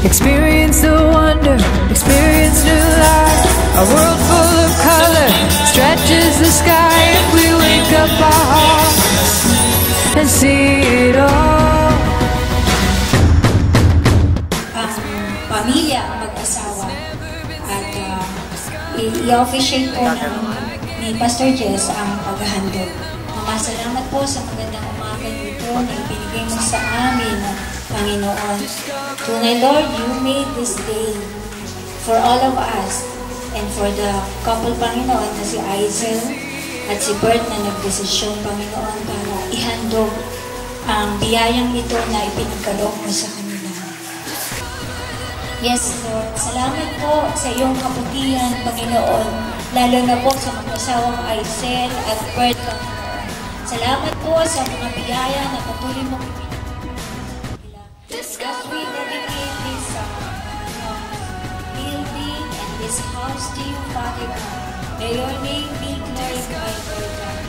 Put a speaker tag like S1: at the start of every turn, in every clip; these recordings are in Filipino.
S1: Experience the wonder, experience new life. A world full of color stretches the sky. If we wake up our hearts and see it all.
S2: Pamilya ang mag-asawa at i-officiate po ni Pastor Jess ang paghahandog. Mama, salamat po sa magandang umaga dito na ibinigay mo sa amin, Panginoon. Tunay, Lord, you made this day for all of us and for the couple, Panginoon, na si Aizel at si Bert na nagdesisyon, Panginoon, para ihandog ang biyayang ito na ipinagkaloob mo sa kanila. Yes, Lord. Salamat po sa iyong kabutihan, Panginoon, lalo na po sa mag-asawang Aizel at Bert, Panginoon. Salamat po sa mga biyaya na patuloy mong ipinagkaloob. As we dedicate this building and this house to you, Father God, may your name be glorified, Lord God.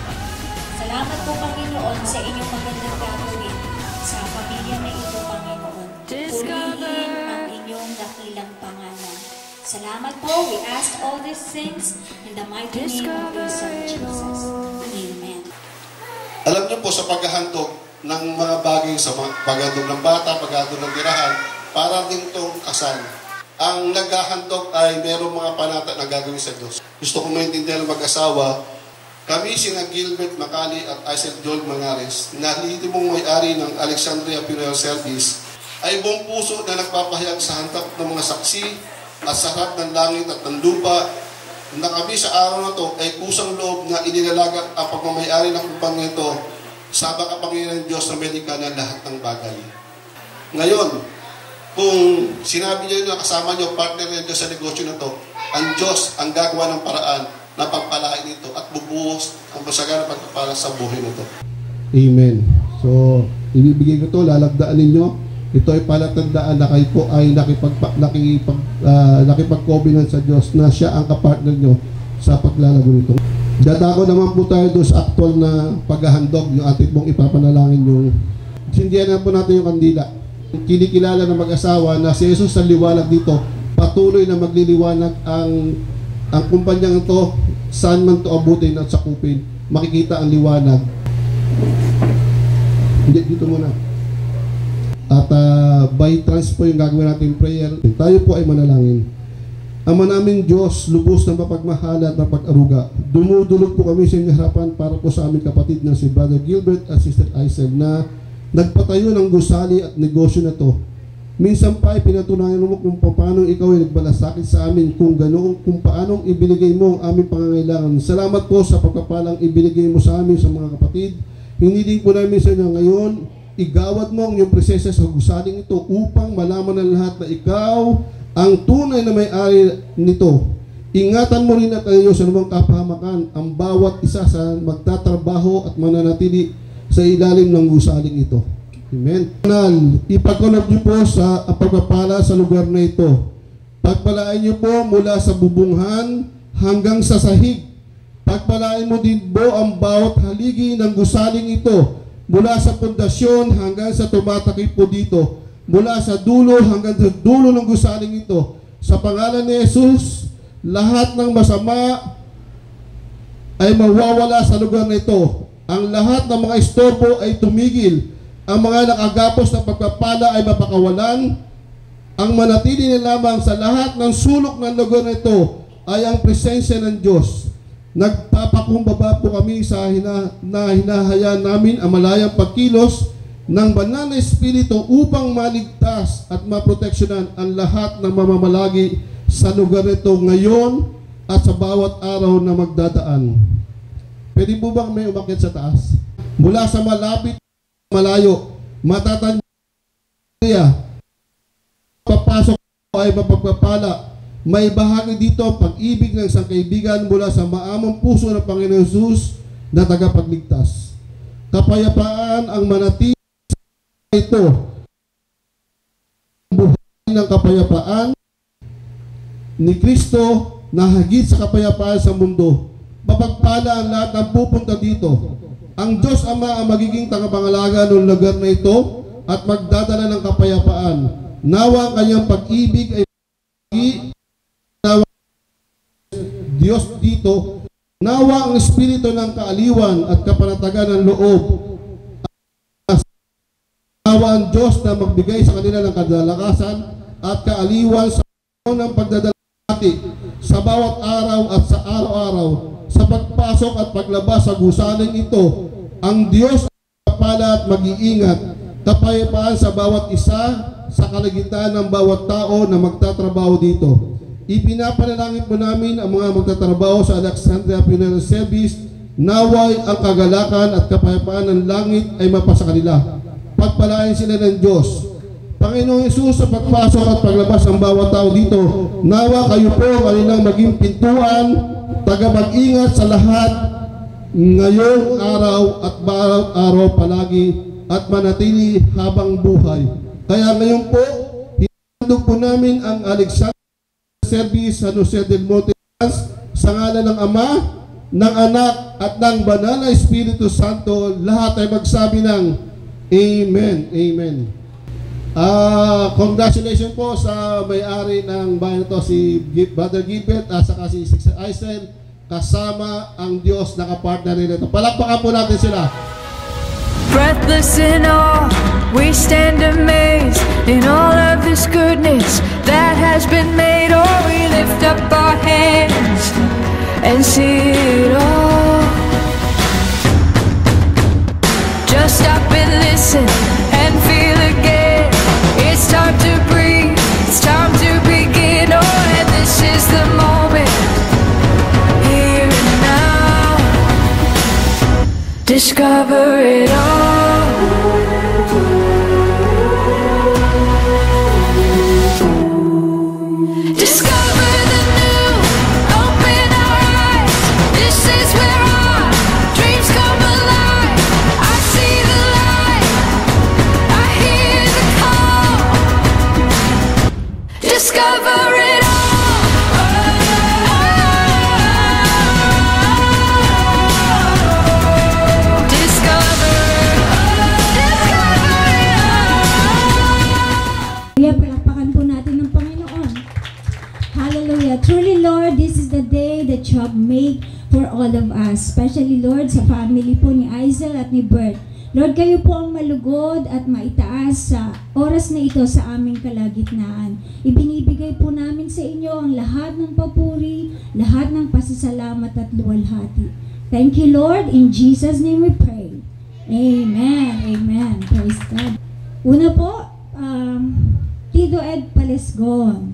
S2: Salamat po, Panginoon, sa inyong magandang gagawin sa pamilya na ito, Panginoon. Purihin ang inyong dakilang pangalan. Salamat po. We ask all these things in the mighty name of your Son, Jesus. Amen.
S3: Alam niyo po, sa paghahandog ng mga bagay, sa paghahandog ng bata, paghahandog ng tirahan, para din itong kasal. Ang naghahandog ay mayroong mga panata na gagawin sa Diyos. Gusto kong maintindihan ng mag-asawa, kami sina Gilbert Macali at Isaac Joel Manares, na lehitimong may-ari ng Alexandria Funeral Service, ay buong puso na nagpapahayag sa hantap ng mga saksi at sa harap ng langit at ng lupa na kami sa araw na ito ay kusang loob na inilalaga ang pagmamayari ng kumpanya ito sa makapangyarihan ng Diyos na medika na lahat ng bagay. Ngayon, kung sinabi niyo na kasama niyo, partner ng Diyos sa negosyo na ito, ang Diyos ang gagawa ng paraan na pagpalain ito at bubuhos ang pasagan ng pagpapala sa buhay na ito. Amen. So, ibibigay ko ito, lalagdaan ninyo. Ito ay palatandaan na kayo po ay nakipag-covenant sa Diyos na siya ang kapartner nyo sa paglalago nito. Dadako naman po tayo doon sa actual na paghahandog, yung ating pong ipapanalangin yung sindihan na po natin yung kandila. Kinikilala ng mag-asawa na si Jesus sa liwanag dito, patuloy na magliliwanag ang kumpanyang ito, saan man ito abutin at sakupin, makikita ang liwanag. Dito muna. At by trans po yung gagawin natin prayer. Tayo po ay manalangin. Ama naming Diyos, lubos ng mapagmahala at mapag-aruga, dumudulog po kami sa inyong harapan para po sa aming kapatid na si Brother Gilbert at Sister Aizel na nagpatayo ng gusali at negosyo na to. Minsan pa ay pinatunayan mo kung paano ikaw ay nagbalasakit sa amin, kung paanong ibinigay mo ang aming pangangailangan. Salamat po sa pagpapalang ibinigay mo sa amin sa mga kapatid. Hiniling po namin sa inyo ngayon, igawad mo ang iyong presensya sa gusaling ito upang malaman ng lahat na ikaw ang tunay na may-ari nito. Ingatan mo rin at ayaw sa namang kapahamakan ang bawat isa sa magtatrabaho at mananatili sa ilalim ng gusaling ito. Amen. Ipagkaloob niyo po sa pagpapala sa lugar na ito. Pagpalain niyo po mula sa bubunghan hanggang sa sahig. Pagpalain mo din po ang bawat haligi ng gusaling ito, mula sa pundasyon hanggang sa tumatakip po dito, mula sa dulo hanggang sa dulo ng gusaling ito. Sa pangalan ni Jesus, lahat ng masama ay mawawala sa lugar na ito. Ang lahat ng mga istorbo ay tumigil. Ang mga nakagapos na pagpapala ay mapakawalan. Ang manatili na lamang sa lahat ng sulok ng lugar na ito ay ang presensya ng Diyos. Nagpapakumbaba po kami sa hinahayaan namin ang malayang pagkilos ng banal na Espiritu upang maligtas at maproteksyonan ang lahat ng mamamalagi sa lugar nito ngayon at sa bawat araw na magdadaan. Pwede po bang may umakyat sa taas? Mula sa malapit, malayo, matatanda papasok ay mapagpapala. May bahagi dito ang pag-ibig ng isang kaibigan mula sa maamong puso ng Panginoon Jesus na tagapagligtas. Kapayapaan ang manatili ito. Buhay ng kapayapaan ni Kristo na higit sa kapayapaan sa mundo. Mapagpala ang lahat ng pupunta dito. Ang Diyos Ama ang magiging tagapangalaga ng lugar na ito at magdadala ng kapayapaan. Nawa ang kanyang pag-ibig ay nawa Diyos dito. Nawa ang espiritu ng kaaliwan at kapanatagan ng loob. Nawa ang Diyos na magbigay sa kanila ng kadalakasan at kaaliwan sa ng pagdadalati sa bawat araw at sa araw-araw, sa pagpasok at paglabas sa gusaling ito. Ang Diyos ay kapala at mag-iingat, kapayapaan sa bawat isa, sa kalagitnaan ng bawat tao na magtatrabaho dito. Ipinapanalangin po namin ang mga magtatrabaho sa Alexandria Funeral Service, naway ang kagalakan at kapayapaan ng langit ay mapasa kanila. Pagpalain sila ng Diyos. Panginoong Hesus, sa pagpasok at paglabas ng bawat tao dito, nawa kayo po ang kanilang maging pintuan, taga-mag-ingat sa lahat ngayong araw at bawat araw palagi at manatili habang buhay. Kaya ngayon po, hinandog po namin ang Alexandria Service San Jose del Monte sa ngalan ng Ama, ng Anak at ng Banal na Espiritu Santo. Lahat ay magsabi ng Amen. Amen. Congratulations po sa may-ari ng bayan ito, si Brother Gilbert at saka si Sister Aisel, kasama ang Diyos na kapartner nila ito. Palakpakan po natin sila.
S1: Breathless in awe, we stand amazed in all of this goodness that has been made. Oh, we lift up our hands and see it all. Just stop and listen and feel again. It's time to breathe, it's time to begin. Oh, and this is the moment, here and now. Discover it all. Discover the new, open our eyes. This is where our dreams come alive. I see the light, I hear the call. Discover it all.
S4: Palakpakan po natin ng Panginoon. Hallelujah. Truly, Lord, this is the day that you have made for all of us. Especially, Lord, sa family po ni Aisel at ni Bert. Lord, kayo po ang malugod at maitaas sa oras na ito sa aming kalagitnaan. Ibinibigay po namin sa inyo ang lahat ng papuri, lahat ng pasasalamat at luwalhati. Thank you, Lord. In Jesus' name we pray. Amen. Amen. Praise God. Una po, Tito Ed Palesgon,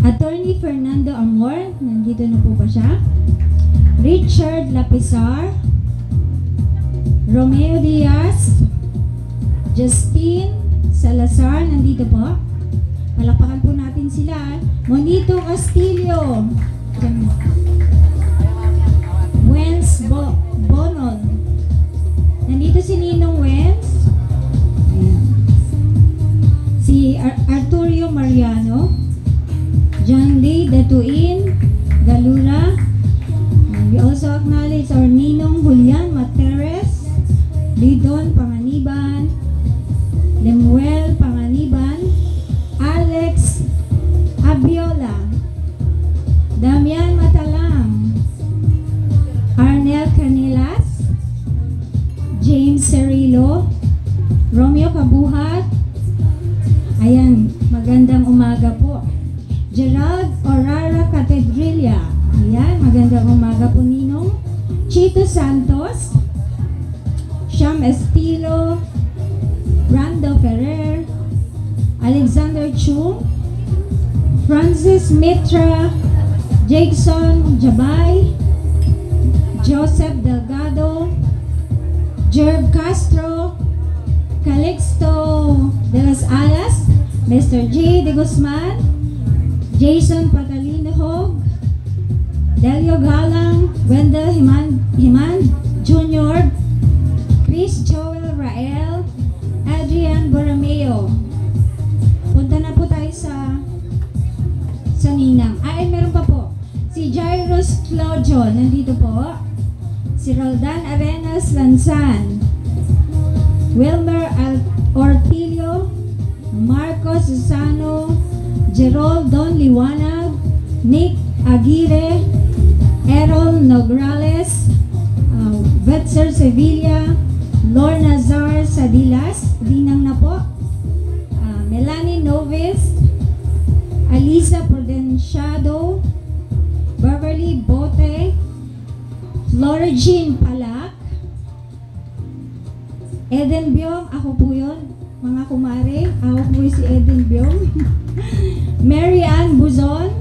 S4: Attorney Fernando Amor, nandito na po ba siya? Richard Lapisar, Romeo Diaz, Justine Salazar, nandito po. Palakpakan po natin sila. Monito Castillo, Wens Bonol, nandito si Ninong Wens. Ayan. Si Arturio Mariano, John Lee Datuin Galula. We also acknowledge our Ninong Julian Materes, Lidon Panganiban, Lemuel Panganiban, Alex Abiola, Damian Matalang, Arnel Canilas, James Cerilo, Romeo Kabuhat. Ayan, magandang umaga po. Gerald Orara Catedrilla. Ayan, magandang umaga po, Ninong. Chito Santos, Sham Estilo, Brando Ferrer, Alexander Chung, Francis Mitra, Jackson Jabay, Joseph Delgado, Jerv Castro, Calixto de las Alas, Mr. G. De Guzman, Jason Patalinohog, Delio Galang, Wendell Himan Jr., Chris Joel Rael, Adrian Borromeo. Punta na po tayo sa Ninang. Ay, meron pa po. Si Jairus Claudio, nandito po. Si Roldan Arenas Lansan, Wilmer Ortilio, Marcos Susano, Gerald Don Liwanag, Nick Aguirre, Errol Nograles, Vetser Sevilla, Lorna Zar Sadilas, dinang na po, Melanie Noves, Alisa Prudenciado, Beverly Bote, Flora Jean Palak, Eden Biong, ako po yun, mga kumare, ako po si Eden Biong, Mary Ann Buizon,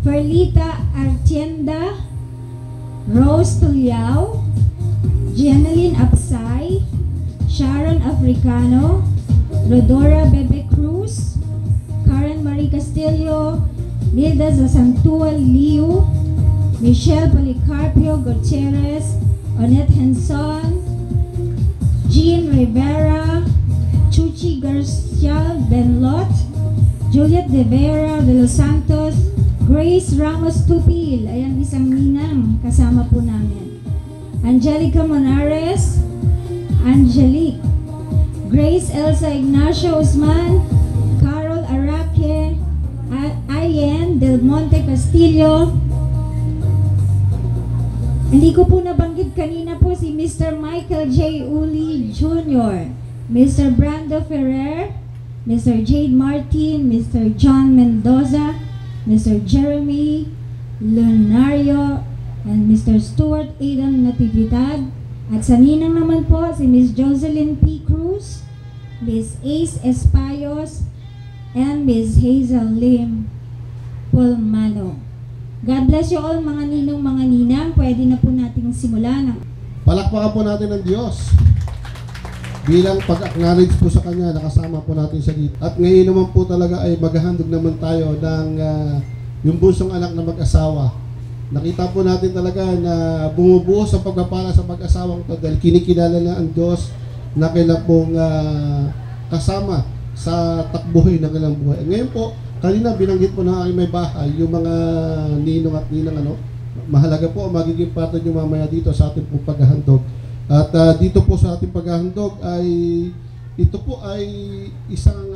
S4: Ferlita Artienda, Rose Tuliao, Jenaline Apsay, Sharon Africano, Rodora Bebe Cruz, Karen Marie Castillo, Nilda Zasantual Liu, Michelle Policarpio Gutierrez, Onet Henson, Jean Rivera, Chuchi Garcia Benlot, Juliet De Vera de Los Santos, Grace Ramos Tupil, ayan isang ninang kasama po namin. Angelica Monares, Angelique, Grace Elsa Ignacio Usman, Carol Araque, Ayen Del Monte Castillo. Hindi ko po nabanggit kanina po si Mr. Michael J. Uli Jr., Mr. Brando Ferrer, Mr. Jade Martin, Mr. John Mendoza, Mr. Jeremy Leonario, and Mr. Stuart Aidan Natividad. At sa ninang naman po si Miss Jocelyn P. Cruz, Miss Ace Espayos, and Miss Hazel Lim Pulmano. God bless you all mga ninong, mga ninang. Pwede na po nating simulan.
S3: Palakpakan po natin ng Diyos. Bilang pag-acknowledge po sa Kanya, nakasama po natin siya dito. At ngayon naman po talaga ay maghahandog naman tayo ng yung bunsong anak na mag-asawa. Nakita po natin talaga na bumubuhos ang pagpapala sa mag-asawang ito dahil kinikilala na ang Diyos na kailan pong kasama sa takbuhin ng kailang buhay. Ngayon po, kanina binanggit po na aking may bahay, yung mga ninong at ninang mahalaga po magiging parte nyo mamaya dito sa ating pong paghahandog. At dito po sa ating paghahandog ay ito po ay isang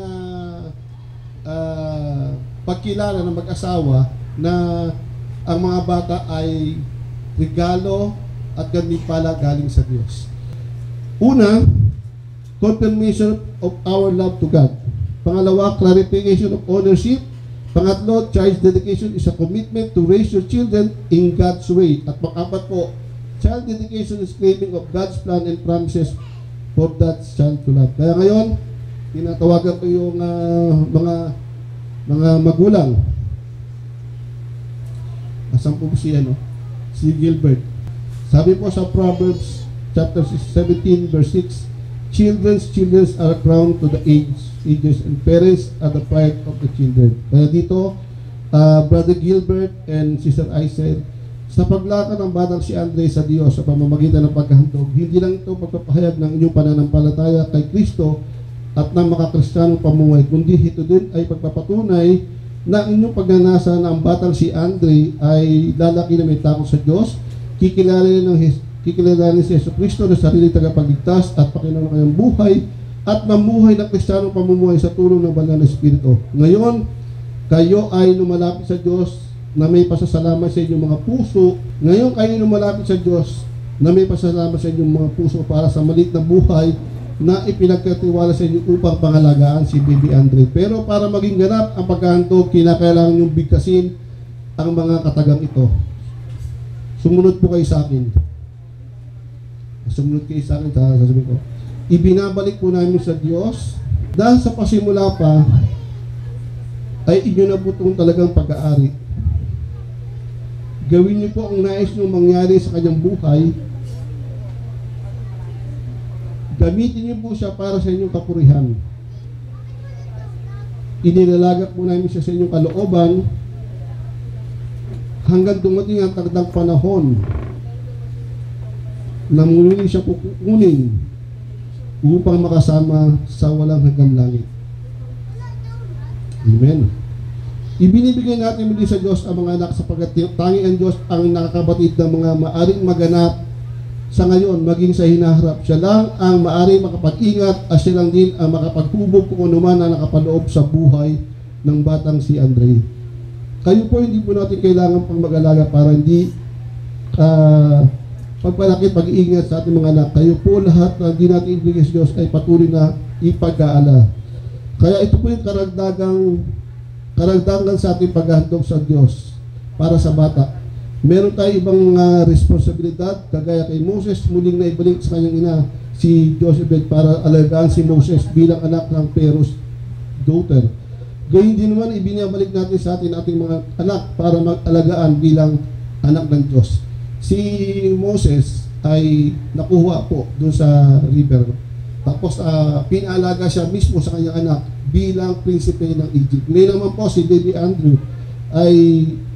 S3: pagkilala ng mag-asawa na ang mga bata ay regalo at gantimpala galing sa Diyos. Una, confirmation of our love to God. Pangalawa, clarification of ownership. Pangatlo, child dedication is a commitment to raise your children in God's way. At pang-apat po, child dedication is claiming of God's plan and promises for that child to love. Kaya ngayon, tinatawagan ko yung mga magulang. Asan po si Gilbert. Sabi po sa Proverbs chapter 17 verse 6, children are crowned to the ages, and parents are the pride of the children. Kaya dito, Brother Gilbert and Sister Aisel, sa paglakad ng batang si Andre sa Diyos sa pamamagitan ng paghahandog, hindi lang ito magpapahayag ng inyong pananampalataya kay Kristo at ng makakristanong pamumuhay, kundi ito din ay pagpapatunay na inyong pagnanasa na ang batang si Andre ay lalaki na may takot sa Diyos, kikilalanin si Yesu Kristo na sarili tagapagligtas at Panginoon ng kanyang buhay at mamuhay ng kristanong pamumuhay sa tulong ng Banal na Espiritu. Ngayon, kayo ay lumalapit sa Diyos na may pasasalamat sa inyong mga puso. Ngayon kayo lumalapit sa Diyos na may pasasalamat sa inyong mga puso para sa maliit na buhay na ipinagkatiwala sa inyo upang pangalagaan si Baby Andre. Pero para maging ganap ang paghahandog, kinakailangan niyong bigkasin ang mga katagang ito. Sumunod po kayo sa akin. Sumunod kayo sa akin, sasabihin ko. Ibinabalik po namin sa Diyos dahil sa pasimula pa ay inyo na po itong talagang pag-aari. Gawin niyo po ang nais niyo mangyari sa kanyang buhay. Gamitin niyo po siya para sa inyong kapurihan. Inilalagak po namin siya sa inyong kalooban hanggang dumating ang takdang panahon na muli siya kukunin upang makasama sa walang hanggang langit. Amen. Ibinibigay natin muli sa Diyos ang mga anak sapagkat tanging ang Diyos ang nakakabatid ng mga maaring maganap sa ngayon, maging sa hinaharap. Siya lang ang maaari makapag-ingat at siya lang din ang makapaghubog kung ano man na nakapaloob sa buhay ng batang si Andre. Kayo po, hindi po natin kailangan pang mag-alaga para hindi pagpalaki, pag-iingat sa ating mga anak. Kayo po lahat na hindi natin ibigay sa Diyos ay patuloy na ipag-aala. Kaya ito po yung karagdagan sa ating paghahandog sa Diyos para sa bata. Meron tayo ibang responsibilidad, kagaya kay Moses, muling na ibalik sa kanyang ina si Jochebed para alagaan si Moses bilang anak ng Pharaoh's daughter. Gayun din naman, ibinabalik natin sa ating mga anak para mag-alagaan bilang anak ng Diyos. Si Moses ay nakuha po doon sa river. Tapos pinalaga siya mismo sa kanyang anak bilang prinsipe ng Egypt. Ngayon naman po si Baby Andrew ay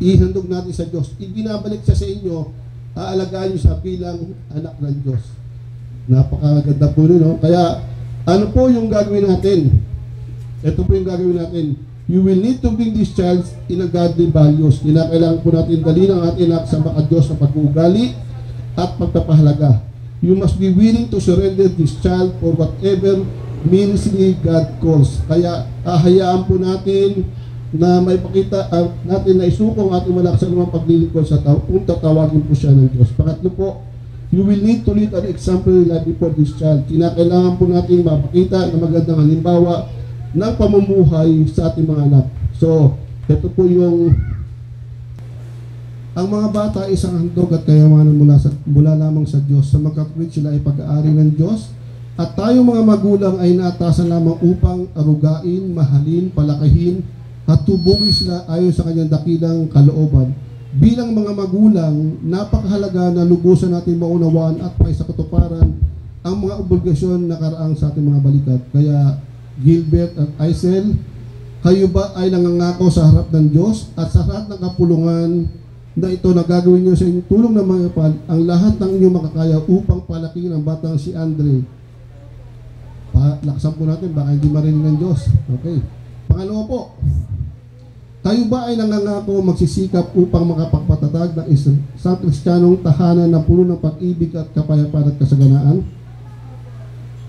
S3: ihandog natin sa Diyos. Ibinabalik siya sa inyo, aalagaan niyo siya bilang anak ng Diyos. Napakaganda po rin, no? Kaya, ano po yung gagawin natin? Ito po yung gagawin natin. You will need to bring this child in a godly values. Kailangan po natin dalhin ang ating anak sa mga Diyos na pag-uugali at pagpapahalaga. You must be willing to surrender this child for whatever ministry God calls. Kaya, ahayaan po natin na may pakita natin na isukong ating malak sa lumang paglilingkod sa tao kung tatawagin po siya ng Diyos. Pangatlo po, you will need to lead an example life before this child. Kinakailangan po natin mapakita na magandang halimbawa ng pamumuhay sa ating mga anak. So, ito po yung ang mga bata ay isang handog at kayamanan mula lamang sa Diyos. Sa magkatuwid sila ay pag-aari ng Diyos at tayo mga magulang ay naatasan lamang upang arugain, mahalin, palakahin at tubungin sila ayon sa kanyang dakilang kalooban. Bilang mga magulang, napakahalaga na lubusan natin maunawaan at maisakatuparan ang mga obligasyon na karaang sa ating mga balikat. Kaya Gilbert at Aisel, kayo ba ay nangangako sa harap ng Diyos at sa harap ng kapulungan na ito na gagawin nyo sa inyong tulong ng mga kapal ang lahat ng inyong makakaya upang palakihin ang batang si Andre? Laksan po natin, baka hindi marinig ng Diyos. Okay. Pangalawa po, kayo ba ay nangangako magsisikap upang makapagpatatag ng isang Kristiyanong tahanan na puno ng pag-ibig at kapayapaan at kasaganaan?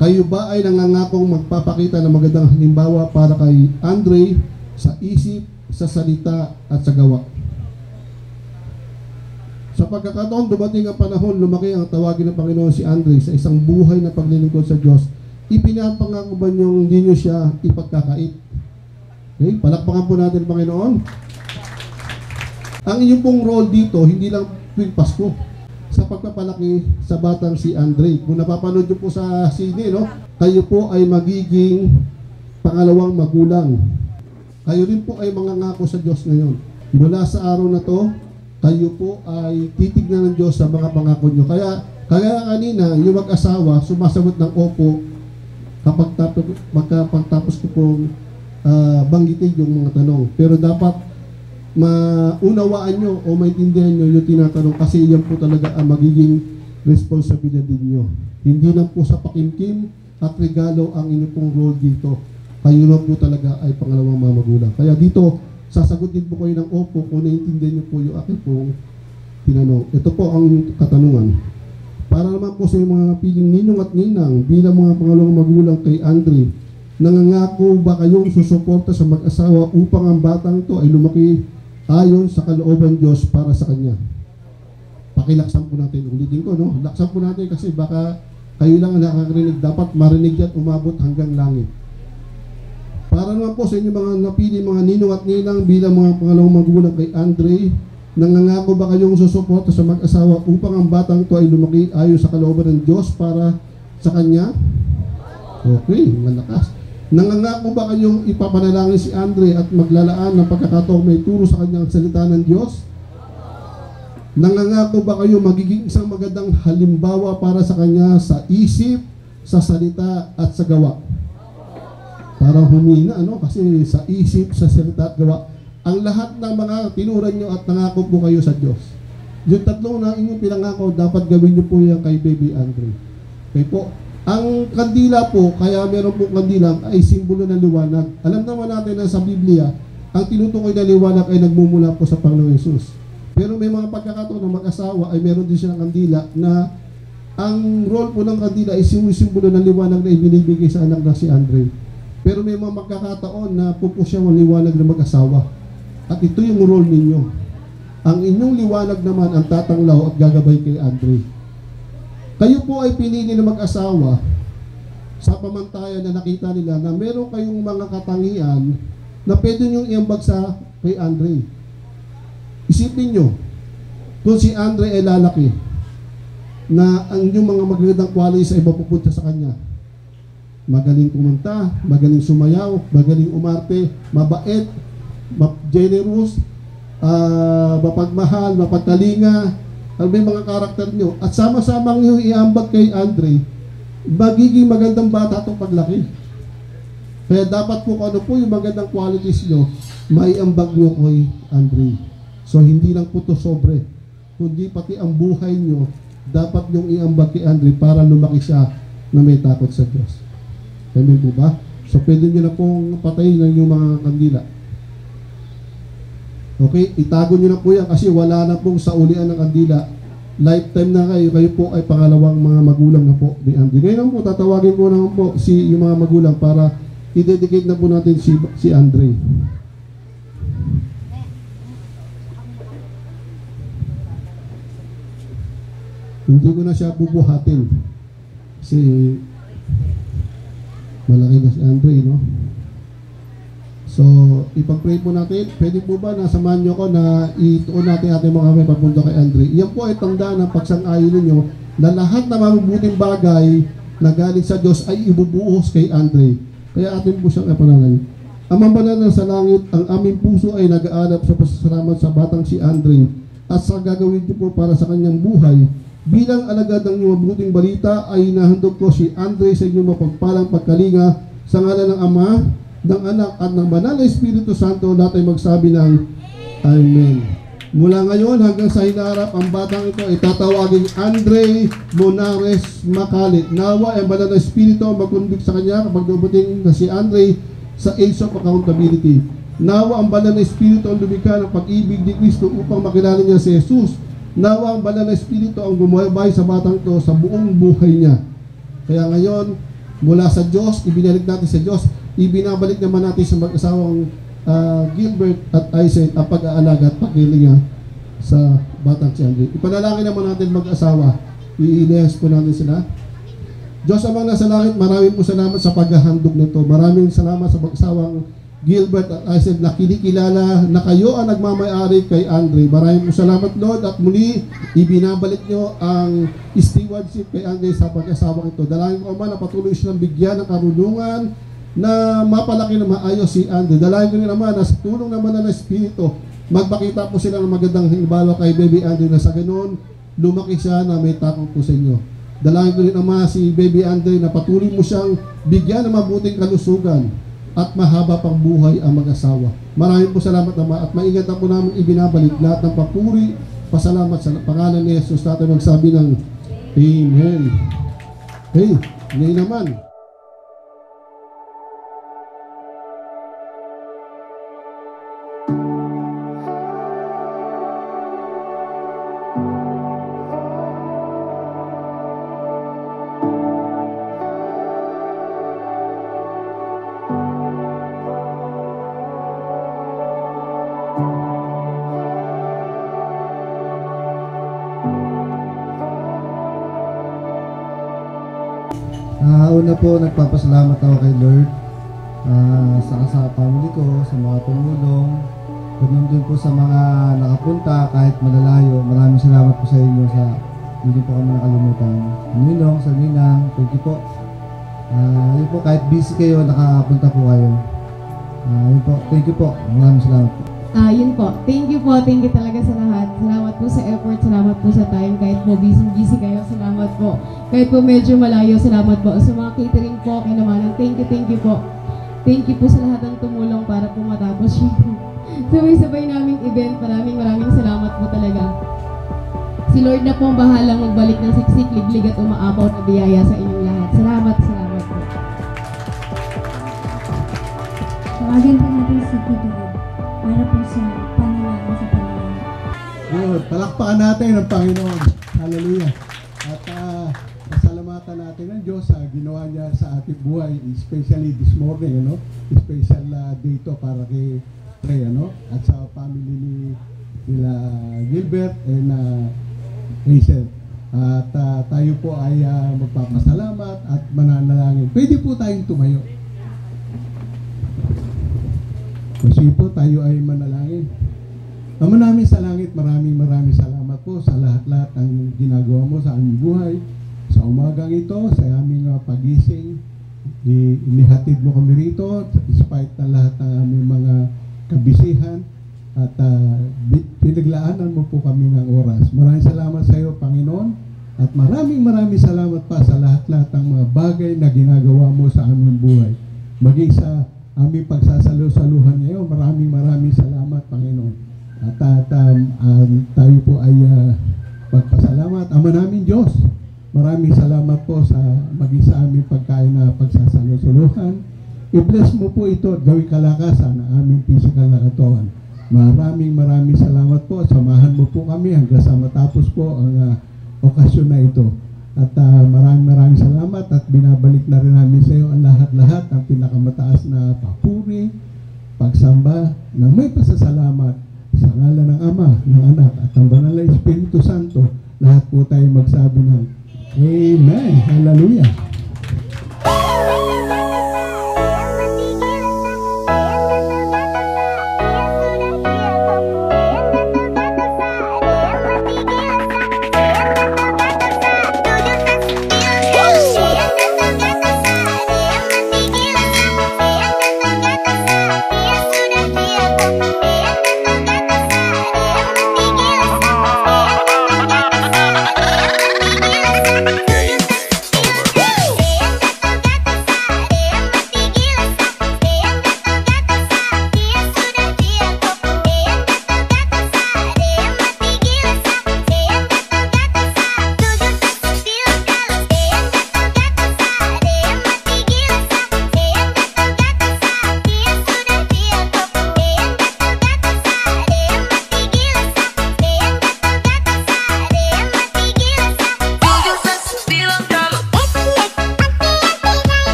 S3: Kayo ba ay nangangakong magpapakita ng magandang halimbawa para kay Andre sa isip, sa salita at sa gawa? Sa pagkakataon, dumating ang panahon, lumaki ang tawagin ng Panginoon si Andre sa isang buhay na paglilingkod sa Diyos. Ipinapangako ba niyong hindi niyo siya ipagkakait? Okay, palakpakan po natin ang Panginoon. Ang inyong pong role dito, hindi lang tuwing Pasko, sa pagpapalaki sa batang si Andre. Kung napapanood nyo po sa sine, no? Kayo po ay magiging pangalawang magulang. Kayo rin po ay mangangako sa Diyos ngayon. Mula sa araw na to, kayo po ay titignan ng Diyos sa mga pangako nyo. Kaya kanina, yung mag-asawa, sumasagot ng opo kapag tapos ko pong banggitin yung mga tanong. Pero dapat maunawaan nyo o maintindihan nyo yung tinatanong kasi yan po talaga ang magiging responsibilidad nyo. Hindi lang po sa pakimkim at regalo ang inyong pong role dito. Kayo na po talaga ay pangalawang mga magulang. Kaya dito, sasagutin po kayo ng opo kung naiintindihan nyo po yung akin pong tinanong. Ito po ang katanungan. Para naman po sa mga piling ninong at ninang bilang mga pangalawang magulang kay Andre, nangangako ba kayong susuporta sa mag-asawa upang ang batang to ay lumaki ayon sa kalooban Diyos para sa kanya? Pakilaksan po natin. Ulitin ko, no? Laksan po natin kasi baka kayo lang ang nakakarinig. Dapat marinig yan, umabot hanggang langit. Para naman po sa inyo mga napili, mga ninong at ninang bilang mga pangalawang magulang kay Andre, nangangako ba kayong susuporta sa mag-asawa upang ang batang to ay lumaki ayon sa kalooban ng Diyos para sa kanya? Okay, malakas. Nangangako ba kayong ipapanalangin si Andre at maglalaan ng pagkakataong may turo sa kanyang salita ng Diyos? Nangangako ba kayo magiging isang magandang halimbawa para sa kanya sa isip, sa salita at sa gawa? Parang humina, ano? Kasi sa isip, sa salita at gawa, ang lahat ng mga tinuran nyo at nangako po kayo sa Diyos. Yung tatlong na inyong pinangako, dapat gawin nyo po yan kay Baby Andre. Okay po? Ang kandila po, kaya meron po kandila, ay simbolo ng liwanag. Alam naman natin na sa Biblia, ang tinutukoy na liwanag ay nagmumula po sa Panginoon Jesus. Pero may mga pagkakataon ng mag-asawa ay meron din silang kandila na Ang role po ng kandila ay simbolo ng liwanag na ibinibigay sa anak na si Andre. Pero may mga magkakataon na pupusya ang liwanag ng mag-asawa. At ito yung role ninyo. Ang inyong liwanag naman ang tatanglaw at gagabay kay Andre. Kayo po ay pinili ng mag-asawa sa pamantayan na nakita nila na meron kayong mga katangian na pwede nyo iambag sa kay Andre. Isipin nyo, kung si Andre ay lalaki, na ang inyong mga magagandang qualities ay mapupunta sa kanya. Magaling kumanta, magaling sumayaw, magaling umarte, mabait, generous, mapagmahal, mapagtalinga, may mga karakter nyo. At sama-samang nyo iambag kay Andre, magiging magandang bata itong paglaki. Kaya dapat po kung ano po yung magandang qualities nyo, maiambag nyo kay Andre. So hindi lang po ito sobre, kundi pati ang buhay nyo, dapat yung iambag kay Andre para lumaki siya na may takot sa Diyos. Amen po ba? So pwede nyo na pong patayin ng yung mga kandila. Okay, itago nyo na po yan kasi wala na pong saulian ng kandila. Lifetime na kayo, kayo po ay pangalawang mga magulang na po ni Andre. Ngayon po, tatawagin ko naman po yung mga magulang para i-dedicate na po natin si Andre. Hindi ko na siya bubuhatin kasi malaki na si Andre, no? So, ipag-pray po natin. Pwede po ba na samahan nyo ko na ituon natin ating mga kamay papunta kay Andre? Iyan po ay tandaan ng pagsang-ayon ninyo na lahat na mabubuting bagay na galing sa Diyos ay ibubuhos kay Andre. Kaya atin po siyang ipanalangin. Amang banal na sa langit, ang aming puso ay nag-aalap sa pasasalamat sa batang si Andre at sa gagawin niyo po para sa kanyang buhay. Bilang alagad ng inyong mabuting balita ay nahandog ko si Andre sa inyong mapagpalang pagkalinga sa ngalan ng Ama, ng Anak at ng Banal na Espiritu Santo. Lahat ay magsabi ng Amen. Mula ngayon hanggang sa hinarap, ang batang ito ay tatawagin Andre Monares Macalit. Nawa ang Banal na Espiritu magkundig sa kanya kapag dumating na si Andre sa age of accountability. Nawa ang Banal na Espiritu ang lumikha ng pag-ibig ni Kristo upang makilala niya si Jesus. Nawa ang Banal na Espiritu ang gumabay sa batang ito sa buong buhay niya. Kaya ngayon, mula sa Diyos, ibinalik natin sa Diyos, ibinabalik naman natin sa mag-asawang Gilbert at Isaac ang pag-aalaga at pagkilinga sa batang si Andre. Ipanalangin naman natin mag-asawa. I-ilehas po natin sila. Diyos amang nasa langit, maraming po salamat sa paghahandog nito. Maraming salamat sa mag-asawang Gilbert at Isaac na kinikilala na kayo ang nagmamayari kay Andre. Maraming po salamat, Lord, at muli ibinabalik nyo ang stewardship kay Andre sa pag-asawang ito. Dalangin ko man na patuloy silang bigyan ng karunungan na mapalaki na maayos si Andre. Dalangin ko rin naman na sa tulong naman ng Espiritu, magpakita po sila ng magandang himbala kay Baby Andre na sa ganoon, lumaki siya na may takot po sa inyo. Dalangin ko rin naman si Baby Andre na patuloy mo siyang bigyan ng mabuting kalusugan at mahaba pang buhay ang mag-asawa. Maraming po salamat naman at maingat na po namin ibinabalik lahat ng papuri, pasalamat sa pangalan ni Jesus. Natin magsabi ng Amen. Hey, ngayon naman.
S5: Una po, nagpapasalamat ako kay Lord sa family ko, sa mga tumulong. Ganun din po sa mga nakapunta kahit malalayo. Maraming salamat po sa inyo sa hindi po kami nakalimutan. Ninong, sa Ninang, thank you po. Yun po, kahit busy kayo, nakapunta po kayo. Yun po, thank you po. Maraming salamat po.
S6: Yun po. Thank you talaga sa lahat. Salamat po sa effort, salamat po sa time. Kahit po busy kayo, salamat po. Kahit po medyo malayo, salamat po. Sa mga catering po, kinamanan, thank you po. Thank you po sa lahat ng tumulong para po matapos yung sabay-sabay naming event. Maraming salamat po talaga. Si Lord na po ang bahalang magbalik ng siksik, liglig at umaapaw na biyaya sa inyong lahat. Salamat po.
S4: Tawagin po natin si Tito para po sa panalangin sa panalangin.
S5: Good. Palakpakan natin ang Panginoon. Hallelujah. At
S3: pasasalamatan natin ng Diyos sa ginawa niya sa ating buhay, especially this morning, ano? Special day to para kay Trey, ano? At sa family nila Gilbert and Hazel. At tayo po ay magpapasalamat at mananalangin. Pwede po tayong tumayo. Kasi po tayo ay manalangin. Ama namin sa langit, maraming salamat po sa lahat-lahat ng ginagawa mo sa aming buhay. Sa umagang ito, sa aming pagising, inihatid mo kami rito despite ng lahat ng aming mga kabisihan at pinaglaanan mo po kami ng oras. Maraming salamat sa iyo, Panginoon, at maraming salamat pa sa lahat-lahat ng mga bagay na ginagawa mo sa aming buhay. Maging sa aming pagsasalusaluhan ngayon, maraming salamat, Panginoon. At tayo po ay pagpasalamat. Ama namin Diyos, maraming salamat po sa maging sa aming pagkain na pagsasalusuluhan. I-bless mo po ito at gawing kalakasan ng aming physical na katawan. Maraming salamat po. Samahan mo po kami hanggang sa matapos po ang okasyon na ito. At maraming salamat at binabalik na rin namin sa iyo ang lahat-lahat ng pinakamataas na papuri, pagsamba ng may pasasalamat. Sa ngalan ng Ama, ng Anak, at ng Banal na Espiritu Santo, lahat po tayo magsabi ng Amen. Hallelujah.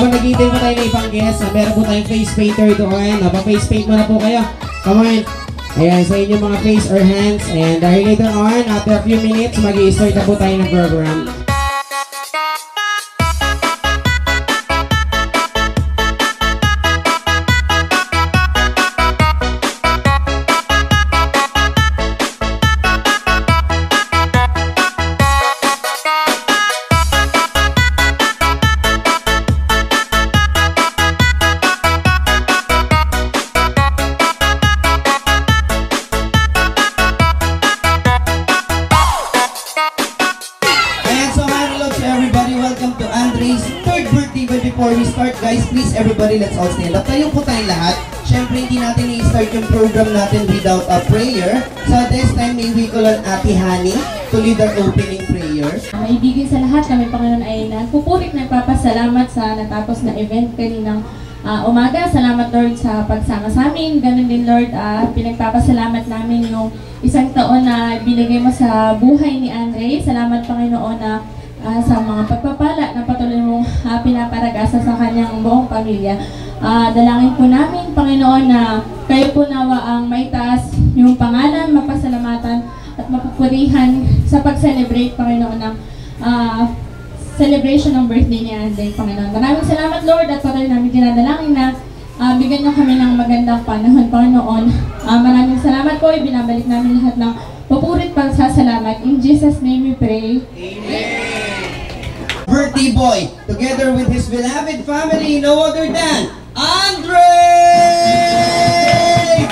S7: Naghihintay mo tayo na ibang guest. Meron po tayong face painter doon. Napa-face paint mo na po kayo. Come on. Ayan, sa inyong mga face or hands. And dahil later on, after a few minutes, mag-i-start na po tayo ng program. Before we start, guys, please everybody, let's all stand up. Tayo po tayong lahat. Siyempre, hindi natin i-start yung program natin without a prayer. So this time, may we call on Ate Hani to lead our opening prayer.
S8: Maibigin sa lahat, kami Panginoon ay nagpupurik, nagpapasalamat sa natapos na event kaninang umaga. Salamat Lord sa pagsama sa amin. Ganun din Lord, pinagpapasalamat namin yung isang taon na binigay mo sa buhay ni Andre. Salamat Panginoon na sa mga pagpapala na patuloy mong pinaparagasa sa kanyang buong pamilya. Dalangin po namin, Panginoon, na kayo po nawa ang maitaas yung pangalan, mapasalamatan at mapupurihan sa pag-celebrate, Panginoon, ng celebration ng birthday ni Andre, Panginoon. Maraming salamat, Lord, at patuloy namin dinadalangin na bigyan niyo kami ng magandang panahon, Panginoon. Maraming salamat po, ibinabalik namin lahat ng papurit pagsasalamat. In Jesus' name we pray.
S7: Amen. Birthday boy, together with his beloved family, no other than Andre!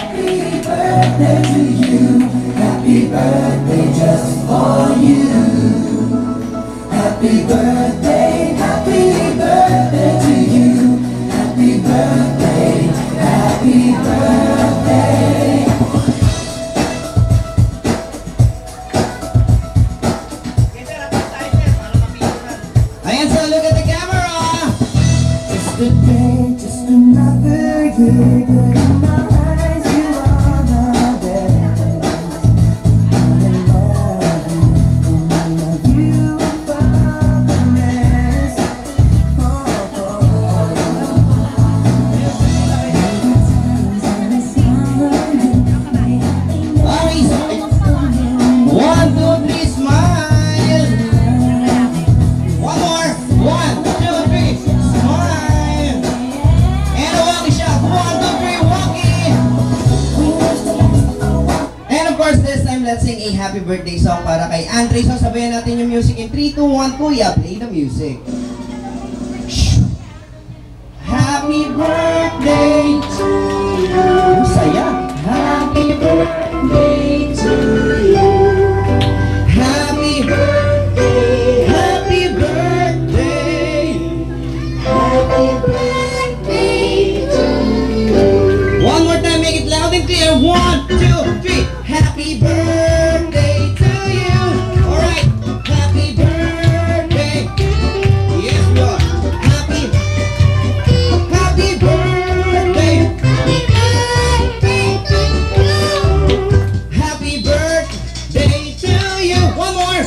S9: Happy birthday to you. Happy birthday just for you. Happy birthday to you. Happy birthday, happy birthday.
S7: Ayan, so look at the camera! course, this time, let's sing a happy birthday song para kay Andre. So, sabayan natin yung music in 3, 2, 1. Kuya, play the music. Happy birthday to you. Saya. Happy birthday to you. Happy birthday. Happy birthday. Happy birthday to you. One more time, make it loud and clear. 1, 2, 3. Happy birthday to you. All right. Happy birthday. Yes, Lord. Happy birthday. Happy birthday to you. One more.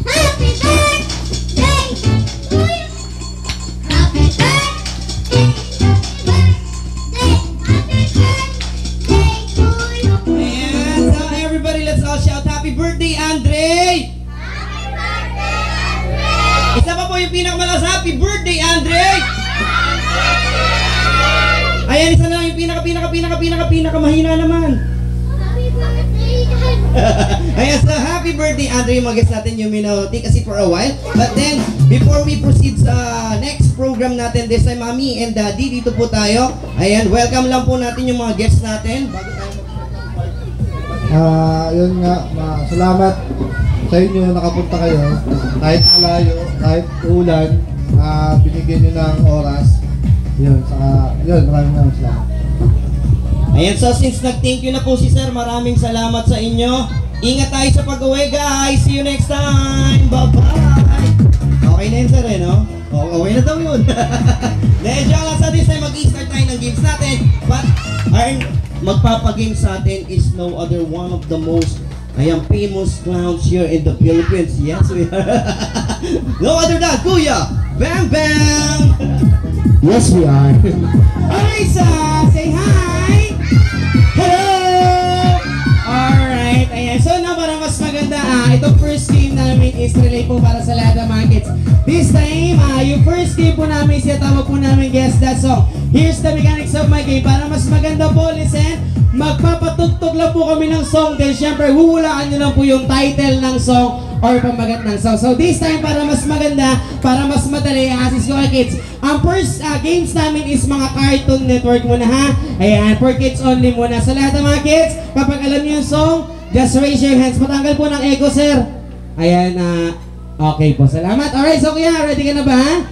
S10: Happy birthday to you. Happy birthday.
S7: And everybody, let's all shout happy birthday, Andre. Isa pa po yung pinakamalas. Happy birthday, Andre. Ayan, isa na lang yung pinakamahina naman.
S10: Happy birthday.
S7: Ayan, so happy birthday, Andre. Mag-guess natin yung take a seat for a while. But then, before we proceed sa next program natin, this time, Mami and Daddy, dito po tayo. Ayan, welcome lang po natin yung mga guests natin. Bago tayo
S5: Yun nga, salamat sa inyo, nakapunta kayo. Kahit malayo, kahit ulan, binigyan nyo ng oras. Yun, maraming salamat.
S7: Ayan, so since nag-thank you na po si Sir, maraming salamat sa inyo. Ingat tayo sa pag-uwi, guys. See you next time. Bye-bye. Okay na yun, Sir, eh, no? Okay na daw yun. Medyo lang sa this time, mag-i-start tayo ng games natin. But, magpapagames sa atin is no other one of the most famous clowns here in the Philippines. Yes, we are. No other than Kuya Bam Bam.
S5: Yes, we are.
S7: Arisa, say hi. Hello. Alright, ayan. So na para mas maganda, itong first game namin is relay po para sa lahat ng mga kids. This time, yung first game po namin, tawag po namin Guess That Song. Here's the mechanics of my game. Para mas maganda po, listen, magpapatugtog lang po kami ng song. Then syempre, huhulaan nyo lang po yung title ng song or pamagat ng song. So this time, para mas maganda, para mas madali, asis ko kay kids. Ang first games namin is mga Cartoon Network muna, ha? Ayan, for kids only muna. Sa lahat ng mga kids, kapag alam nyo yung song, just raise your hands. Patanggal po ng echo, sir. Ayan, okay po. Salamat. Alright, so kuya, ready ka na ba, ha?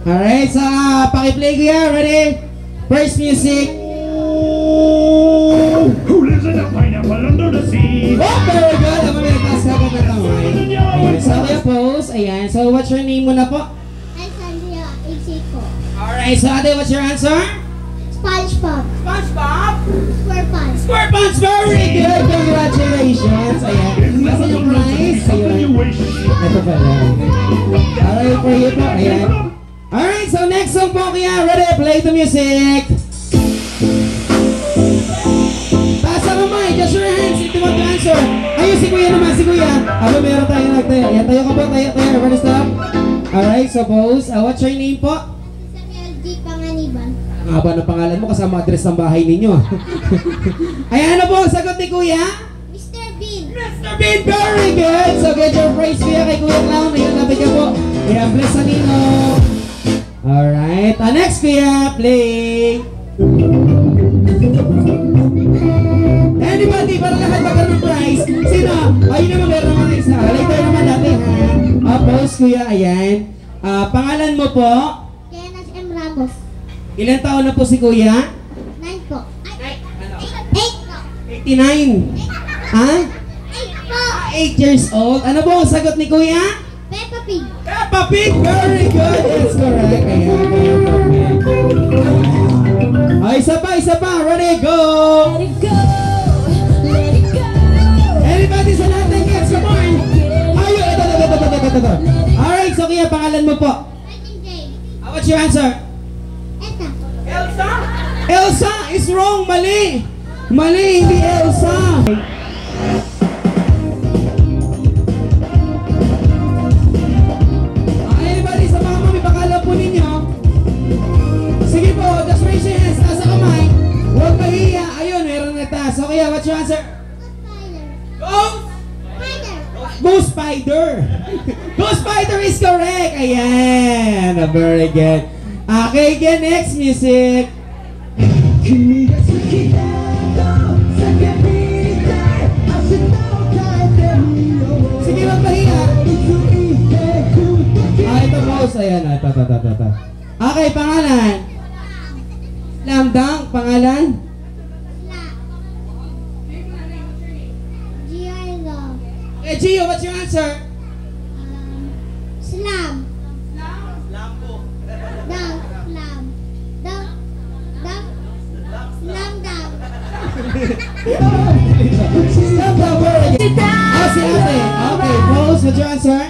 S7: Alright, so pakiplay kuya. Ready? First music.
S11: Who lives in a pineapple under the sea?
S7: Oh, very good. Ako may nagtaas ka pa na kamay. Okay, so kuya pose. Ayan, so what's your name muna po?
S10: Alexandria, Execo.
S7: Alright, so ate, what's your answer?
S10: SpongeBob.
S7: SpongeBob?
S10: SquarePants.
S7: SquarePants, very good. Congratulations. Ayan. Nasa yung prize. Ayun. Ito pala. Alright, for you po. Ayan. Alright, so next song po kaya. Ready? Play the music. Taas ang kamay. Just your hands if you want to answer. Ayun, si kuya naman. Si kuya. Aba, meron tayo nagtayo. Ayan, tayo ka po. Tayo. Ready, stop. Alright, so pose. What's your name po?
S10: Samuel G. Panganiban.
S7: Ang haba ng pangalan mo kasama address ng bahay ninyo. Ayan, ano po ang sagot ni kuya?
S10: Mr. Bean.
S7: Mr. Bean, very good! So get your praise kuya kay Kuya Clown. Ayan, lapit ka po. Ayan, bless sa nino. Alright, next kuya, play. Anybody, para lahat magkaroon ng prize. Sino? Ayun naman, meron naman isa. Later naman natin, ha? Pause kuya, ayan. Pangalan mo po?
S10: Kenneth M. Ramos.
S7: Ilan taon na po si kuya?
S10: 9 po. Ay, 8 po.
S7: 89. Ha?
S10: 8 po.
S7: 8 years old. Ano po ang sagot ni kuya?
S10: Peppa Pig.
S7: Peppa Pig! Very good! That's correct. Ayan, Peppa Pig. Isa pa. Ready, go!
S1: Let it go, let it go.
S7: Everybody sa lahat ng kids, come on! Ayun, ito. Alright, so kaya pangalan mo po?
S10: Fighting Jay.
S7: What's your answer?
S10: Eta.
S7: Elsa? Elsa is wrong. Mali. Hindi Elsa. Anybody sa mga mami, baka alam po ninyo. Sige po, just raise your hands. Taas ang kamay. Huwag mahiya. Ayun, meron na taas. So kaya, what's your answer? Spider. Ghost Spider is correct. Ayan. Very good. Okay, again, next music. Sige, magpahinga. Ito pause. Ayan, ito. Okay, pangalan. Slam dunk, pangalan. Okay, Gio, what's your answer?
S10: Slam. Slam po. Dunk. Slam. Dunk. Dunk. Slam dunk.
S7: Slam dunk, very good. Oh, si ate. Okay, pause, what's your answer?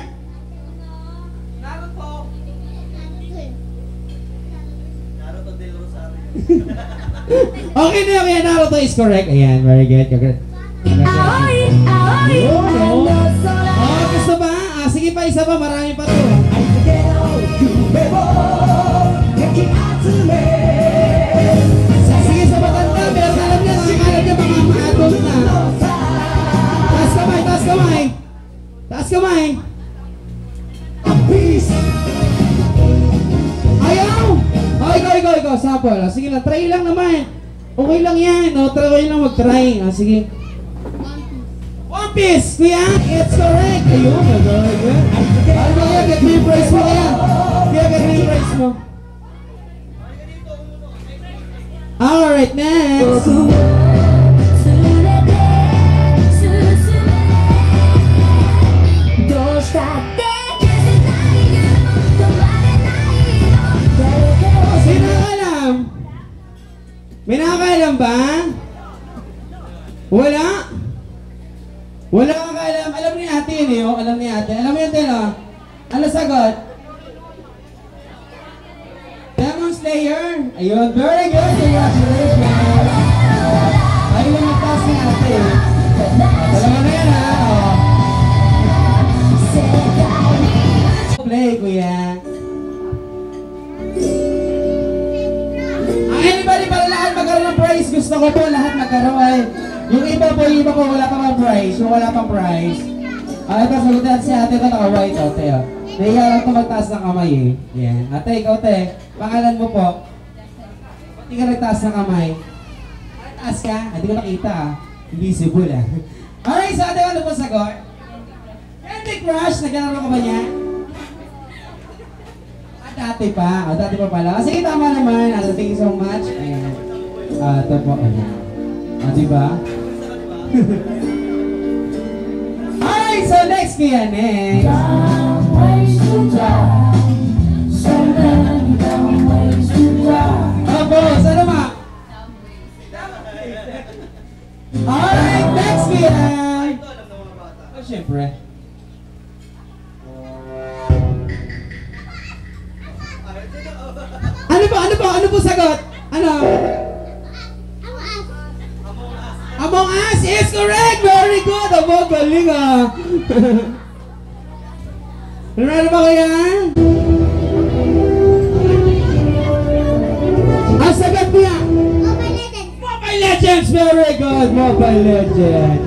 S7: Okay na, okay, Naruto is correct. Ayan, very good. Oh, gusto ba? Sige pa, isa pa, marami pa to. Sige sa matanda, pero alam niya, nakakalam niya mga adult na. Taas kamay, taas kamay. Taas kamay. Ayaw! Oh, ikaw, sample. Sige lang, try lang naman. Okay lang yan, no? Try lang mag-try. Sige. One Piece, kuya! It's correct! Ayun, very good. Ano ba yan? Get me yung prize mo kaya. Kaya get me yung prize mo. Alright, next! Sino alam? May nakakaalam ba? Wala? Wala kang alam. Alam ni ate yun eh. Oh. Alam ni ate. Alam mo yun din oh. Ano sagot? Demon Slayer. Ayun. Very good. Congratulations. Ayun lang magtaas ni ate. Dalawa na yan ha. Oh. Play kuya. Anybody para lahat magkaroon ng prize? Gusto ko po lahat magkaroon. Yung iba po wala pa pang prize. Yung wala pang prize. Ito, sagutan si ate ito naka-white out. Nahiya lang ito magtaas ng kamay eh. Yan. Ate, ikaw te. Pangalan mo po? Ba't di ka nagtaas ng kamay? Taas ka? Hindi ko nakita ah. Invisible ah. Alright, so ate, ano po sagot? Candy Crush, naglalaro ka ba niya? Dati pa. Dati pa pala. Sige, tama naman. Thank you so much. Ayan. Ito po. Diba? Alright, so next kaya next. Boss, ano ma? Alright, next kaya. Oh, syempre. Ano po sagot? Ano? Among Us is correct! Very good! Among galing ah! Ano ba kaya? Ang sagot niya!
S10: Mobile Legends!
S7: Mobile Legends! Very good! Mobile Legends!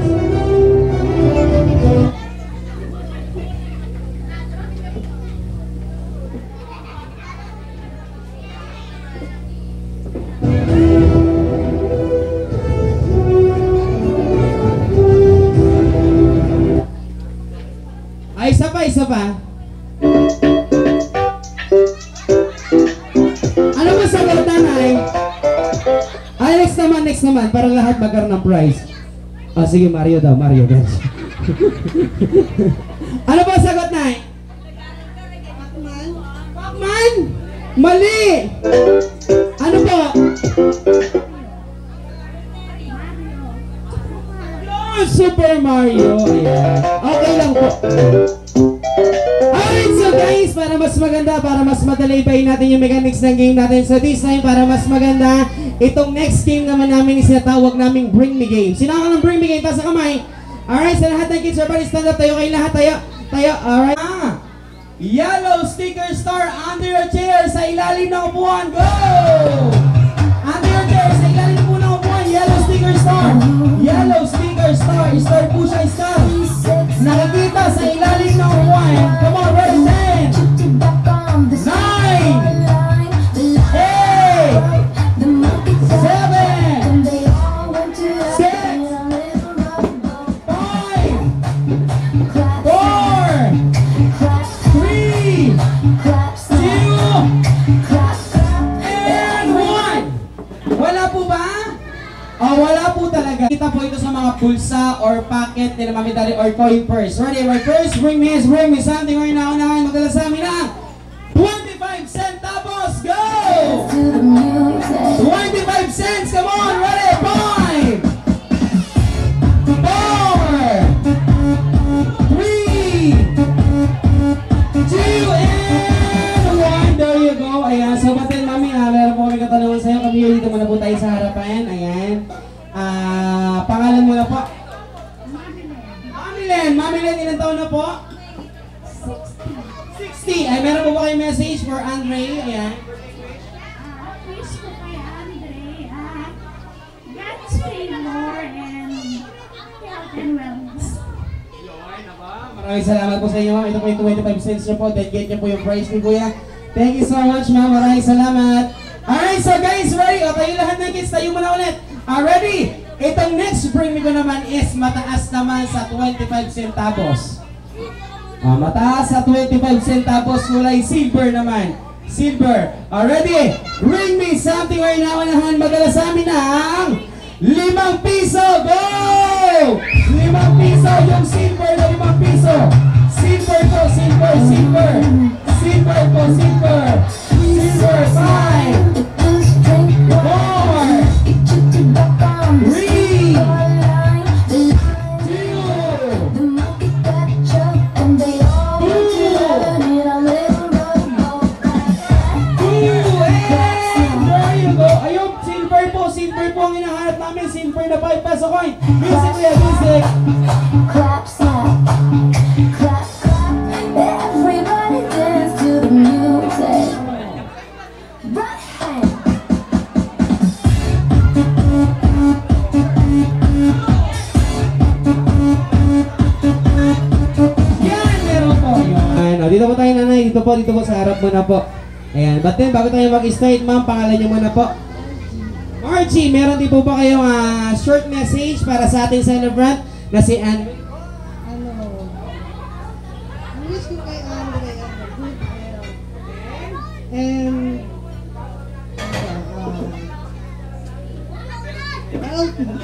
S7: Isa pa. Ano ba sagot nanay? Next naman, para lahat magkaroon ng prize. Sige, Mario daw, Mario guys. Ano ba sagot nay? Pac-Man? Mali! Ano ba? Super Mario. Ayan. Okay lang po. Alright, so guys, para mas maganda, para mas madali pa natin yung mechanics ng game natin. So this time, para mas maganda, itong next game naman namin is sinatawag naming Bring Me Game. Sino ka ng Bring Me Game? Taas sa kamay. Alright, sa lahat ng kids, everybody stand up tayo. Kayo lahat tayo. Alright. Yellow sticker star under your chair sa ilalim ng upuan. Go! Under your chair sa ilalim ng upuan. Yellow sticker star. Yellow sticker star. Star po siya, star. Nakikita sa ilalim or pocket nila Mami Dari or coin purse. Ready? My first, bring me something right now. Magdala sa amin ng 25 centavos. Go! 25 cents. Come on. Ready? 5, 4, 3, 2, and 1. There you go. Ayan. So, batin, Mami, meron po kami katanungan sa'yo. Kami dito muna po tayo sa harapan. Ayan. Pangalan mo na po? Mami Len, ilang taon na po? 60. Ay, meron po ba kayong message for Andre? Ayan.
S12: Please po kay Andre, God's favor and health and wellness.
S7: Maraming salamat po sa inyo, ma'am. Ito po yung 25 cents nyo po. Then get nyo po yung prize ni Kuya. Thank you so much, ma'am. Maraming salamat. Alright, so guys, ready? O, tayo lahat ng kids. Tayo muna ulit. Ready? Itong next bring me ko naman is mataas naman sa 25 centavos. Mataas sa 25 centavos, kulay silver naman. Silver. Ready? Bring me something right now. Magdala sa amin ng 5 piso. Go! 5 piso. Yung silver na 5 piso. Silver to, silver, silver. Silver po, silver. Silver, 5, 4, 3, 2, 2, silver po ang hinahanap namin. Silver na 5 peso coin. Music, kuya, music.
S9: Clap, clap, clap, clap. Everybody dance to the music. Right hand.
S7: Yan, meron po. Yan. Dito po tayo, nanay. Dito po sa harap mo na po. Ayan. But then, bago tayo mag-start, ma'am, pangalan niyo muna po. Margie, meron din po ba kayong short message para sa ating celebrant na si Andre?
S13: Wish ko kay Andre good health and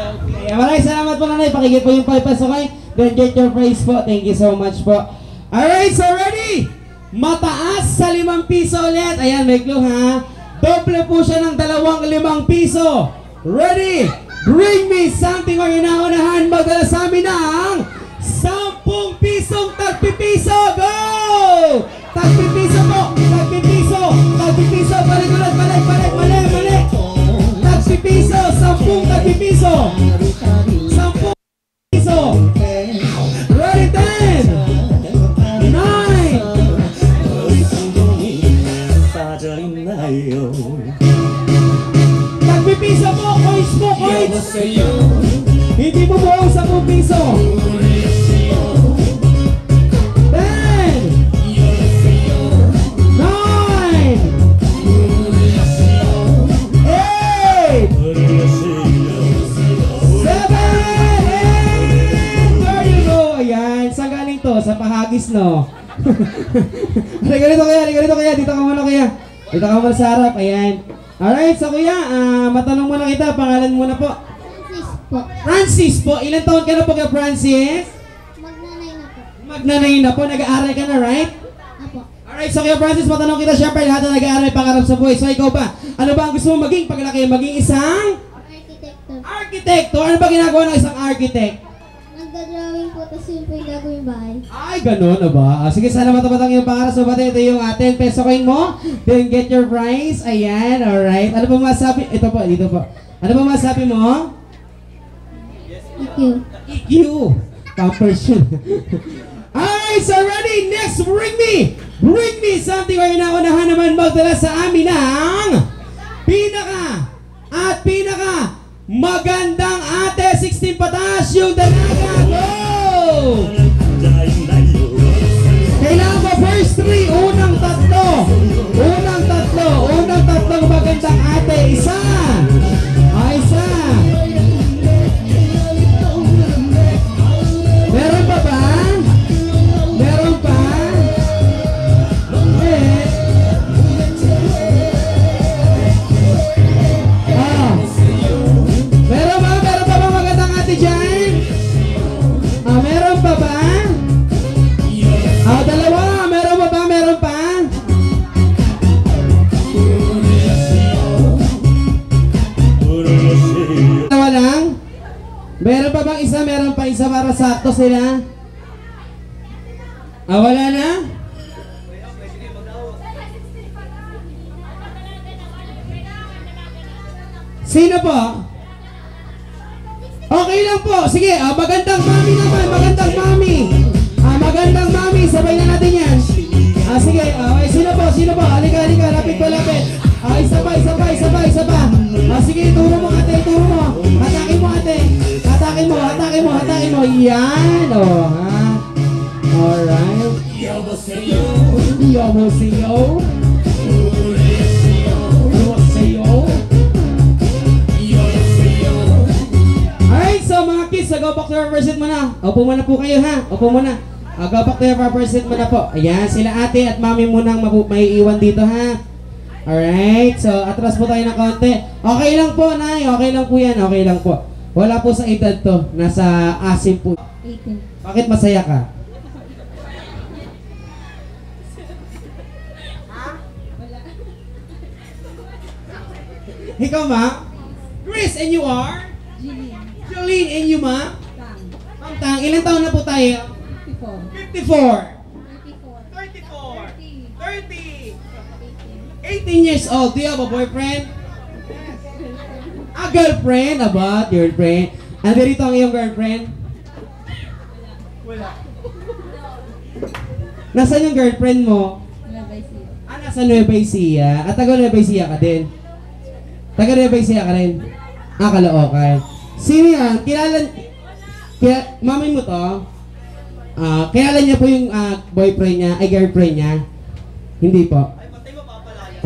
S7: healthy. Maraming salamat po, nanay. Pakigit po yung 5 peso kayo. Then get your praise po. Thank you so much po. Alright, so ready? Mataas sa 5 piso ulit. Ayan, may clue ha. Doble po siya ng 5 piso. Ready? Bring me something or inaunahan. Magdala sa amin ng 10 pisong tagpipiso. Go! Tagpipiso po. Tagpipiso. Tagpipiso. Balik ulit. Balik. Tagpipiso. 10 tagpipiso. 10 piso. Ready? 10, 9. Tagpipiso po. Coins po. Coins. Hindi mo buong 10 piso. 9, 8, 7, 8. Saan galing to? Sa pahagis, no? Ganito kaya. Dito ka muna kaya. Dito ka muna sa harap. Ayan. Alright, so kuya, matanong muna kita. Pangalan muna po. Francis po. Ilan taon ka na po kay Francis? Magnanay na po. Nag-aaral ka na, right?
S12: Apo.
S7: Alright, so kaya Francis, matanong kita. Siyempre, lahat na nag-aaral pangarap sa buhay. So ikaw ba? Ano ba ang gusto mo maging paglaki? Maging isang? Arkitekto. Ano ba ginagawa ng isang architect?
S12: Nagda-drawing po, tapos yun po yung gagawin bahay.
S7: Ay, ganun na ba? Sige, sana matapat ang iyong pangarap. So, ito yung 10 peso coin mo. Then, get your prize. Ayan, alright. Ano ba masabi? Ito po, dito po. Ano ba masabi mo? EQ. Pampers yun. Alright, so ready? Next, bring me something or inaunahan naman magdala sa amin ng pinaka magandang ate 16 pataas yung dalaga. Go! Kailangan mo first 3, unang tatlo magandang ate. Isa. Meron pa ba? Meron pa? Meron pa ba magandang ate dyan?
S14: isa para sakto sila. Wala na? Sino po? Okay lang po. Sige, magandang mami naman. Magandang mami. Magandang mami. Sabay na natin yan. Sige, okay. Sino po? Sino po? Halika, halika. Lapit po, lapit. Isa pa. Sige, turo mo ate. Turo mo. Hatakin mo ate. Hatakin mo. Yan. Ha? Alright. Yoboseyo. Alright, so mga kids, go back to your first seat muna. Opo muna po kayo ha. Opo muna. Go back to your first seat muna po. Ayan, sila ate at mami munang maiiwan dito ha. Alright, so atras po tayo ng konti. Okay lang po, Nay. Okay lang po yan. Okay lang po. Wala po sa edad to. Nasa asim po.
S4: 18.
S14: Bakit masaya ka? Ikaw, ma? Chris, and you are? Jolene, and you, ma? Tang. Ilang taon na po tayo? 54. 18 years old. Do you have a boyfriend? A girlfriend? About girlfriend? Ando rito ang iyong girlfriend? Wala. Nasaan yung girlfriend mo? Nasa Nueva Ecija. At taga Nueva Ecija ka din? Taga Nueva Ecija ka rin? Caloocan. Sino yan? Mami mo to? Kilala niya po yung boyfriend niya, ay girlfriend niya? Hindi po.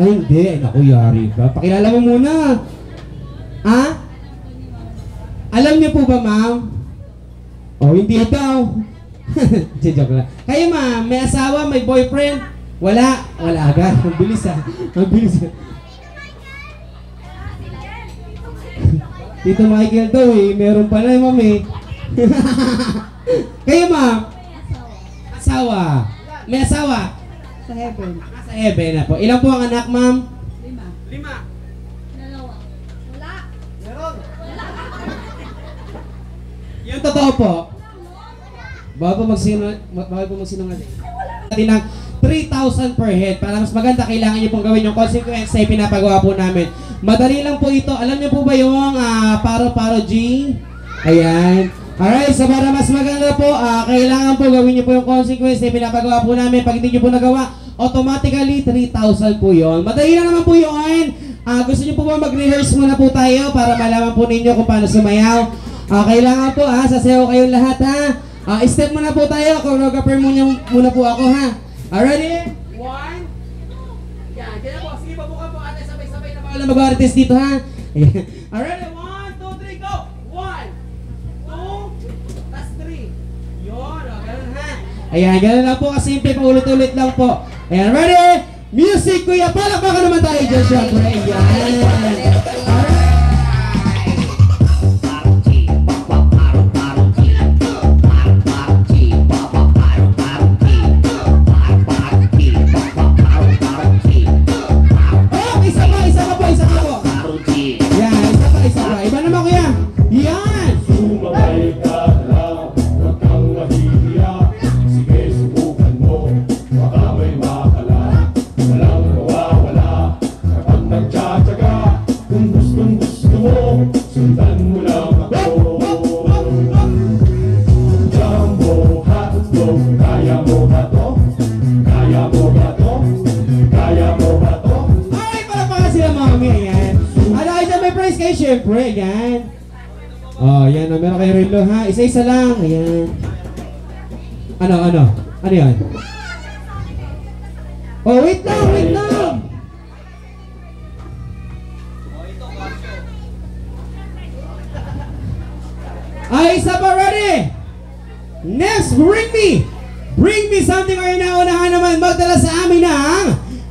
S14: Ay, hindi. Ay, naku, yari ka. Pakilala mo muna. Alam niyo po ba, ma'am? Hindi daw. Joke lang. Kayo, ma'am, may asawa, may boyfriend? Wala. Wala agad. Ang bilis Tito Michael daw meron pala, ma'am Kayo, ma'am? Asawa. May asawa?
S13: Sa heaven.
S14: Sa heaven na po. Ilan po ang anak, ma'am? 5. 5.
S12: Dalawa. Wala.
S14: Meron. Yung totoo po, bawal po magsinungaling. Natin ng 3,000 per head. Para mas maganda, kailangan nyo pong gawin yung consequence na pinapagawa po namin. Madali lang po ito. Alam nyo po ba yung paro-paro G? Ayan. Alright, so para mas maganda po, kailangan po gawin nyo po yung consequence na pinapagawa po namin. Pag hindi nyo po nagawa, automatically 3,000 po yun. Madali lang naman po yun. Gusto nyo po ba mag-rehearse muna po tayo para malaman po ninyo kung paano sumayaw? Kailangan po sasayaw kayong lahat ha. Step muna po tayo. Choreographer muna po ako ha. Ready? 1. Yan, kaya po. Sige, pabukan po ate. Sabay-sabay na bawal na mag-artist dito ha. Ready? 1, 2, 3, go! 1, 2, tas 3. Yun, ganun ha. Ayan, ganun lang po kasimple. Paulit-ulit lang po. Ayan, ready? Music, kuya. Palakpakan naman tayo dyan, syempre. Ayan. Siyempre, yan. Yan. Meron kayo relo, ha? Isa-isa lang. Ayan. Ano yan? Wait lang. Isa pa, ready? Next, bring me something or inaunahan naman magdala sa amin ng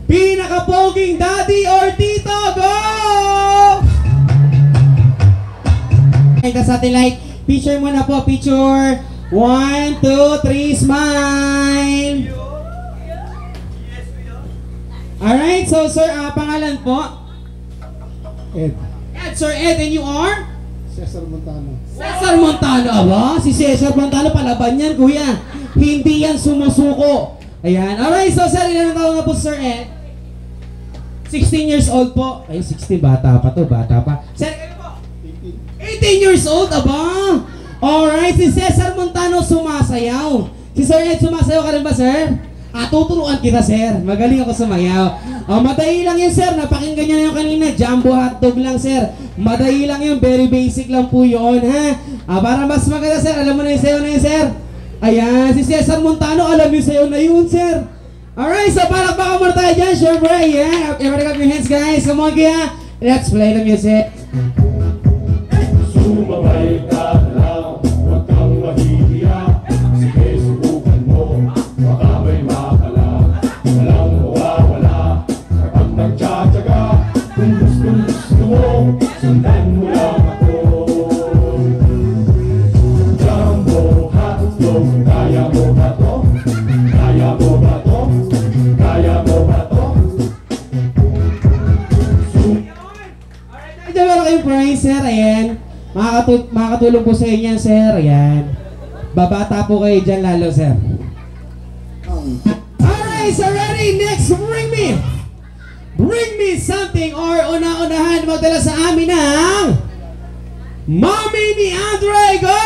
S14: pinakapoging daddy or tito. Go! Satellite, picture muna po, picture 1, 2, 3, smile. Alright, so sir, pangalan po?
S3: Ed.
S14: Sir Ed, and you are?
S3: Cesar Montano.
S14: Cesar Montano, aba? Si Cesar Montano, palaban yan, kuya. Hindi yan sumusuko. Ayan. Alright, so sir, ilan ang taon na po, Sir Ed? 16 years old po. Ay, 16, bata pa to, bata pa. Sir, kayo po? 18 years old, aba? Alright, si Cesar Montano sumasayaw. Si Sir Ed, sumasayaw ka rin ba, sir? Tuturuan kita, sir. Magaling ako sumayaw. Madali lang yun, sir. Napakinggan niyo na yung kanina. Jumbo hotdog lang, sir. Madali lang yun. Very basic lang po yun, ha? Para mas maganda, sir. Alam mo na yung sayo na yun, sir. Ayan, si Cesar Montano, alam yung sayo na yun, sir. Alright, so palakpakan muna tayo dyan, syempre. Yeah, everybody clap your hands, guys. Come on, kaya. Let's play the music.
S11: Sumabay ka lang, huwag kang mahihiya. Sige, subukan mo, baka may makala. Walang mawawala, kapag nagtsatsaga. Kung gusto mo, sundan mo lang ako. Jumbo hotdog, kaya mo ba to? Kaya mo ba to? Kaya mo ba to?
S14: Diyan meron kayong prize, sir. Ayan. Makakatulong po sa inyo, sir. Ayan. Babata po kayo dyan lalo, sir. Alright, so ready? Next, bring me something or una-unahan magdala sa amin ng Mommy ni Andre. Go!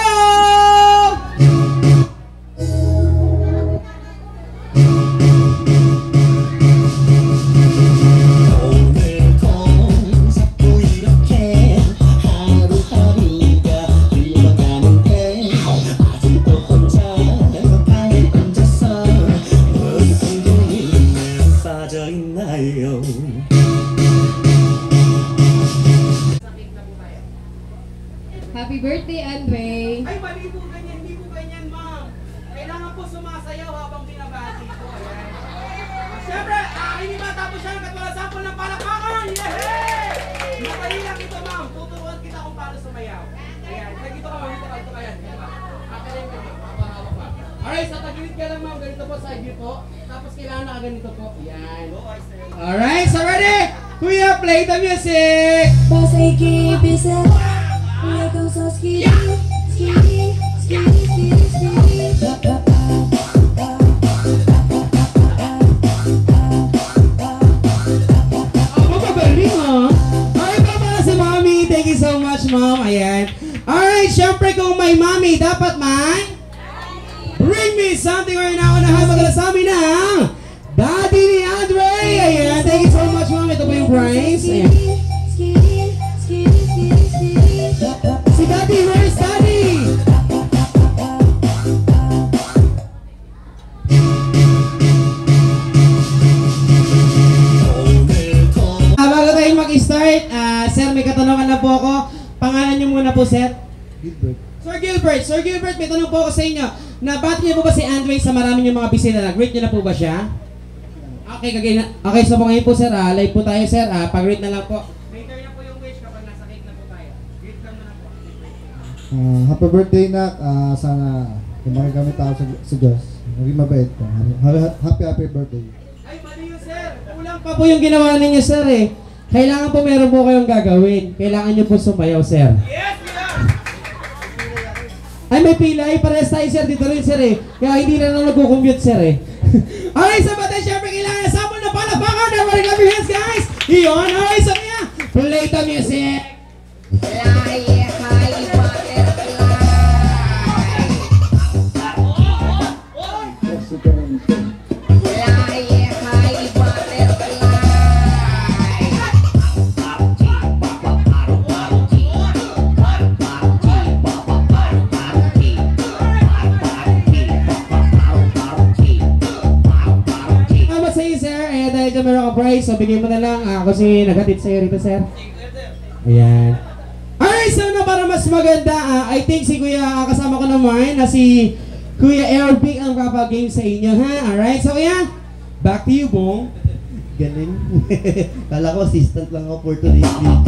S6: Happy birthday, Andre!
S14: Ay, mali po ganyan, hindi po ganyan, ma'am. Kailangan po sumasayaw habang binabati ko. Ayan. Siyempre, hindi matapos siya hanggat wala sample ng palakpakan. Yehey! Madali lang ito, ma'am. Tuturuan kita kung paano sumayaw. Ayan. Nagito ka, ma'am. Ito ka. Ayan. Akayin ka, ma'am. Papahawak pa. Alright, sa tagilid ka lang, ma'am. Ganito po, side view po. Tapos kailangan nakaganito po. Ayan. Alright, so ready? Kuya, play the music!
S1: Pasay kibisa. Kuya kang sa skiddy, skiddy, skiddy, skiddy, skiddy.
S14: Magaling, ha? Alright, para sa mommy. Thank you so much, mom. Ayan. Alright, syempre kung may mommy, dapat man bring me something or naunahan magdala sa amin ng Daddy ni Andre. Ayan. Thank you so much, mom. Ito po yung prize. Ayan. Si Daddy, where's Daddy? Bago tayo mag-start, sir, may katanungan na po ako. Pangalan niyo muna po, sir.
S5: Gilbert.
S14: Sir Gilbert, may tanong po ako sa inyo. Nabati niyo po ba si Andre sa marami niyong mga bisita na? Greet niyo na po ba siya? Okay, so po ngayon po, sir. Live po tayo, sir. Pag-greet na lang po. Later na po yung wish kapag nasa cake na po tayo. Greet lang na po.
S5: Happy birthday, Nak. Sana kumari kami tao sa Diyos. Maging mabait ka. Happy birthday.
S14: Ay, mali yun, sir. Kulang pa po yung ginawa ninyo, sir, eh. Kailangan po meron po kayong gagawin. Kailangan nyo po sumayaw, sir. Yes, ay, may pila. Ay, parehas tayo, sir. Dito rin, sir, eh. Kaya hindi na lang nag-commute, sir, eh. Alright, so batay, syempre, kailangan sample na palakpakan. Everybody clap your hands, guys. Iyon. Alright, so kaya, play the music. Dahil dyan meron ka prize, so bigay mo na lang kasi naghatid sa'yo rito, sir. Ayan. Alright, so na para mas maganda, I think si Kuya kasama ko naman na si Kuya Airbeak ang papag-game sa inyo, ha? Alright, so ayan. Back to you, Bong.
S7: Galing. Kala ko assistant lang ako for today's video.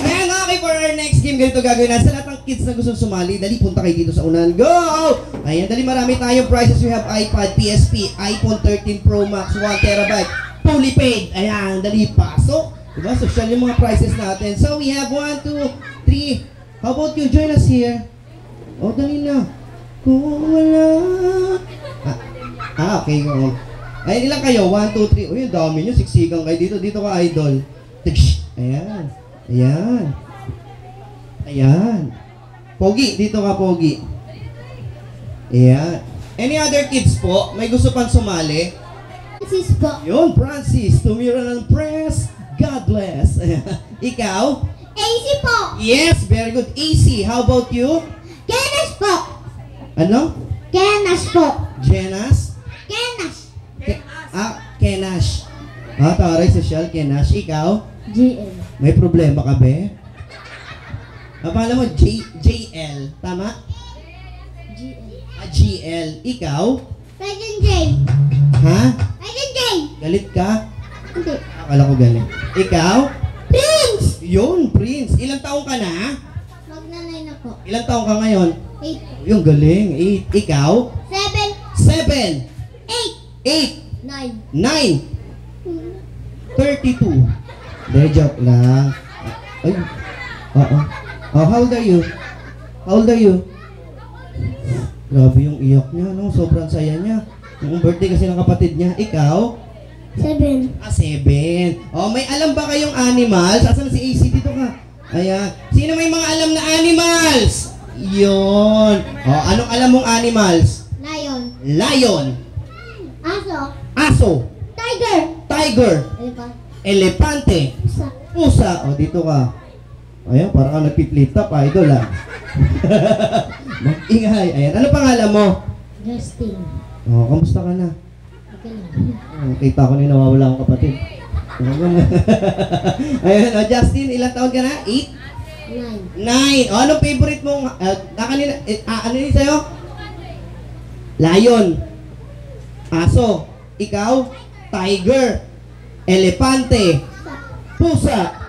S7: Ayan, okay, for our next game, ganito gagawin natin. Sa lahat ng kids na gusto sumali, dali, punta kayo dito sa unahan. Go! Ayan, dali, marami tayong prizes. We have iPad, PSP, iPhone 13 Pro Max, 1TB, fully paid. Ayan, dali, pasok. Diba, social yung mga prizes natin. So, we have 1, 2, 3, How about you? Join us here. Oh, dali na. Kung wala. Okay. Ay, ilang kayo? 1, 2, 3. Uy, ang dami nyo. Siksikan kayo dito. Dito ka, idol. Ayan. Ayan. Ayan. Pogi. Dito ka, Pogi. Ayan. Any other kids po? May gusto pang sumali?
S10: Francis po.
S7: Yun, Francis. Tumira ng press. God bless. Ikaw?
S10: AC po.
S7: Yes, very good. AC. How about you?
S10: Kenas po.
S7: Ano?
S10: Kenas po.
S7: Jenas?
S10: Kenas.
S7: Kenash. Taray social, Kenash. Ikaw?
S10: GL.
S7: May problema ka, be? Pala mo, JL. Tama?
S10: GL.
S7: GL. Ikaw?
S10: President J.
S7: Ha?
S10: President J.
S7: Galit ka?
S10: Hindi.
S7: Akala ko galit. Ikaw?
S10: Prince.
S7: Yun, Prince. Ilang taong ka na?
S10: Magnanay na po.
S7: Ilang taong ka ngayon?
S10: 8.
S7: Yung galing. 8. Ikaw?
S10: 7.
S7: 7.
S10: 8.
S7: 8.
S10: 9.
S7: 32. De, joke lang. Ay. Oo. Oh, how old are you? How old are you? Grabe yung iyak niya, no? Sobrang saya niya. Yung birthday kasi ng kapatid niya. Ikaw?
S10: 7.
S7: 7. Oh, may alam ba kayong animals? Asan si AC? Dito ka. Ayan. Sino may mga alam na animals? Yun. Oh, anong alam mong animals?
S10: Lion.
S7: Lion.
S10: Aso.
S7: Aso.
S10: Tiger.
S7: Tiger.
S10: Elephant.
S7: Elepante.
S10: Pusa.
S7: Pusa. O, dito ka. Ayan, parang ka nagpi-flip top, idol, ha? Mag-ingay. Ayan, ano pangalan mo?
S10: Justin.
S7: O, kamusta ka na?
S10: Okay lang.
S7: Kita ko na yung nawawala akong kapatid. Ayan, o, Justin, ilang taon ka na? 8? 9. O, anong favorite mong, ano yun sa'yo? Lion. Aso. Ikaw? Tiger. Elepante. Pusa.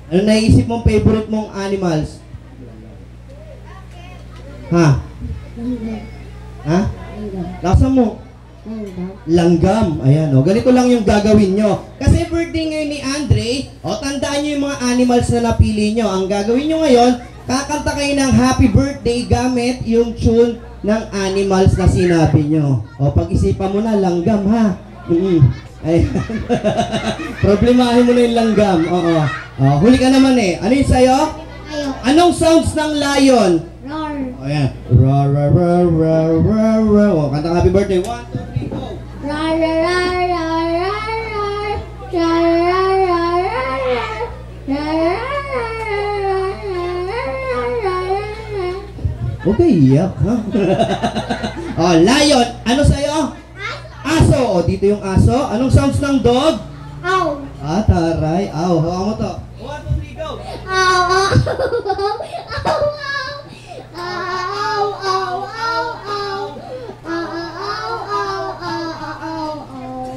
S7: Ano naisip mong favorite mong animals? Ha? Ha? Laksan mo. Langgam. Ayan, o. Ganito lang yung gagawin nyo. Kasi birthday ngayon ni Andre, o, tandaan nyo yung mga animals na napili nyo. Ang gagawin nyo ngayon, kakanta kayo ng happy birthday gamit yung tune ng animals na sinabi nyo. O, pag-isipan mo na, langgam, ha? Ayan. Problemahin mo na yung langgam. Oo. Huli ka naman eh. Ano yung sa'yo?
S10: Lion.
S7: Anong sounds ng lion?
S10: Roar.
S7: O, ayan. Roar, roar, roar, roar, roar, roar. O, kanta happy birthday. 1, 2, 3, go.
S10: Roar, roar, roar, roar, roar. Roar, roar, roar, roar, roar. Roar,
S7: Okay, iyak, ha? O, lion. Ano sa'yo? Aso. O, dito yung aso. Anong sounds ng dog?
S10: Ow.
S7: Taray. Aw, hawakan mo to. 1, 2, 3, go.
S10: Ow, ow, ow, ow. Ow, ow, ow, ow. Ow, ow, ow, ow, ow.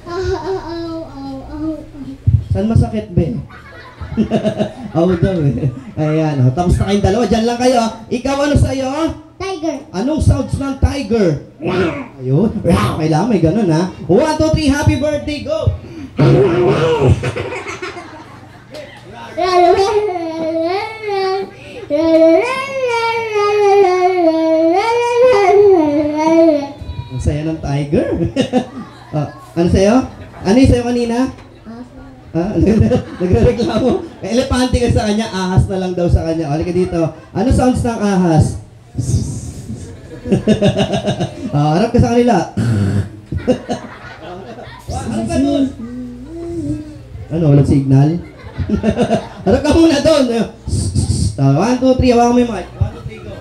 S10: Ow, ow, ow.
S7: Saan masakit, be? Aw daw eh. Ayan, o. Tapos na kayong dalawa. Diyan lang kayo. Ikaw, ano sa'yo?
S10: Tiger.
S7: Anong sounds ng tiger? Ayun. Kailangan may ganun, ha? 1, 2, 3, happy birthday, go! Ang saya ng tiger. Ano sa'yo? Ano yung sa'yo kanina? Nagre-reklamo. Elepante ka sa kanya, ahas na lang daw sa kanya. O, halika dito. Ano sounds ng ahas? Harap ka sa kanila. Harap ka doon. Ano, walang signal? Harap ka muna doon. 1, 2, 3, hawakan mo yung mic. 1, 2, 3, go.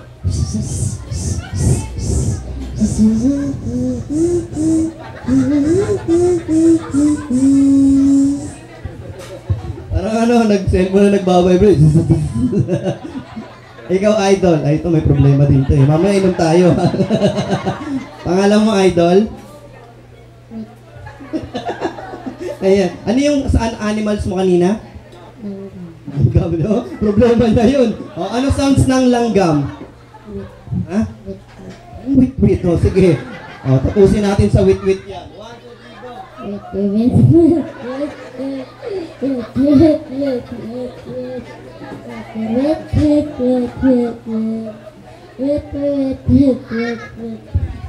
S7: Parang ano, nag-cellphone na nagbabibrate. Ikaw, idol. Ay, ito, may problema din to eh. Mamaya inom tayo. Pangalan mo, idol? Ayan. Ano yung saan animals mo kanina? Langgam, no? Problema na yun. O, ano sounds ng langgam? Ha? Wait. O, sige. O, tapusin natin sa wit-wit yan. 1, 2, 3, go.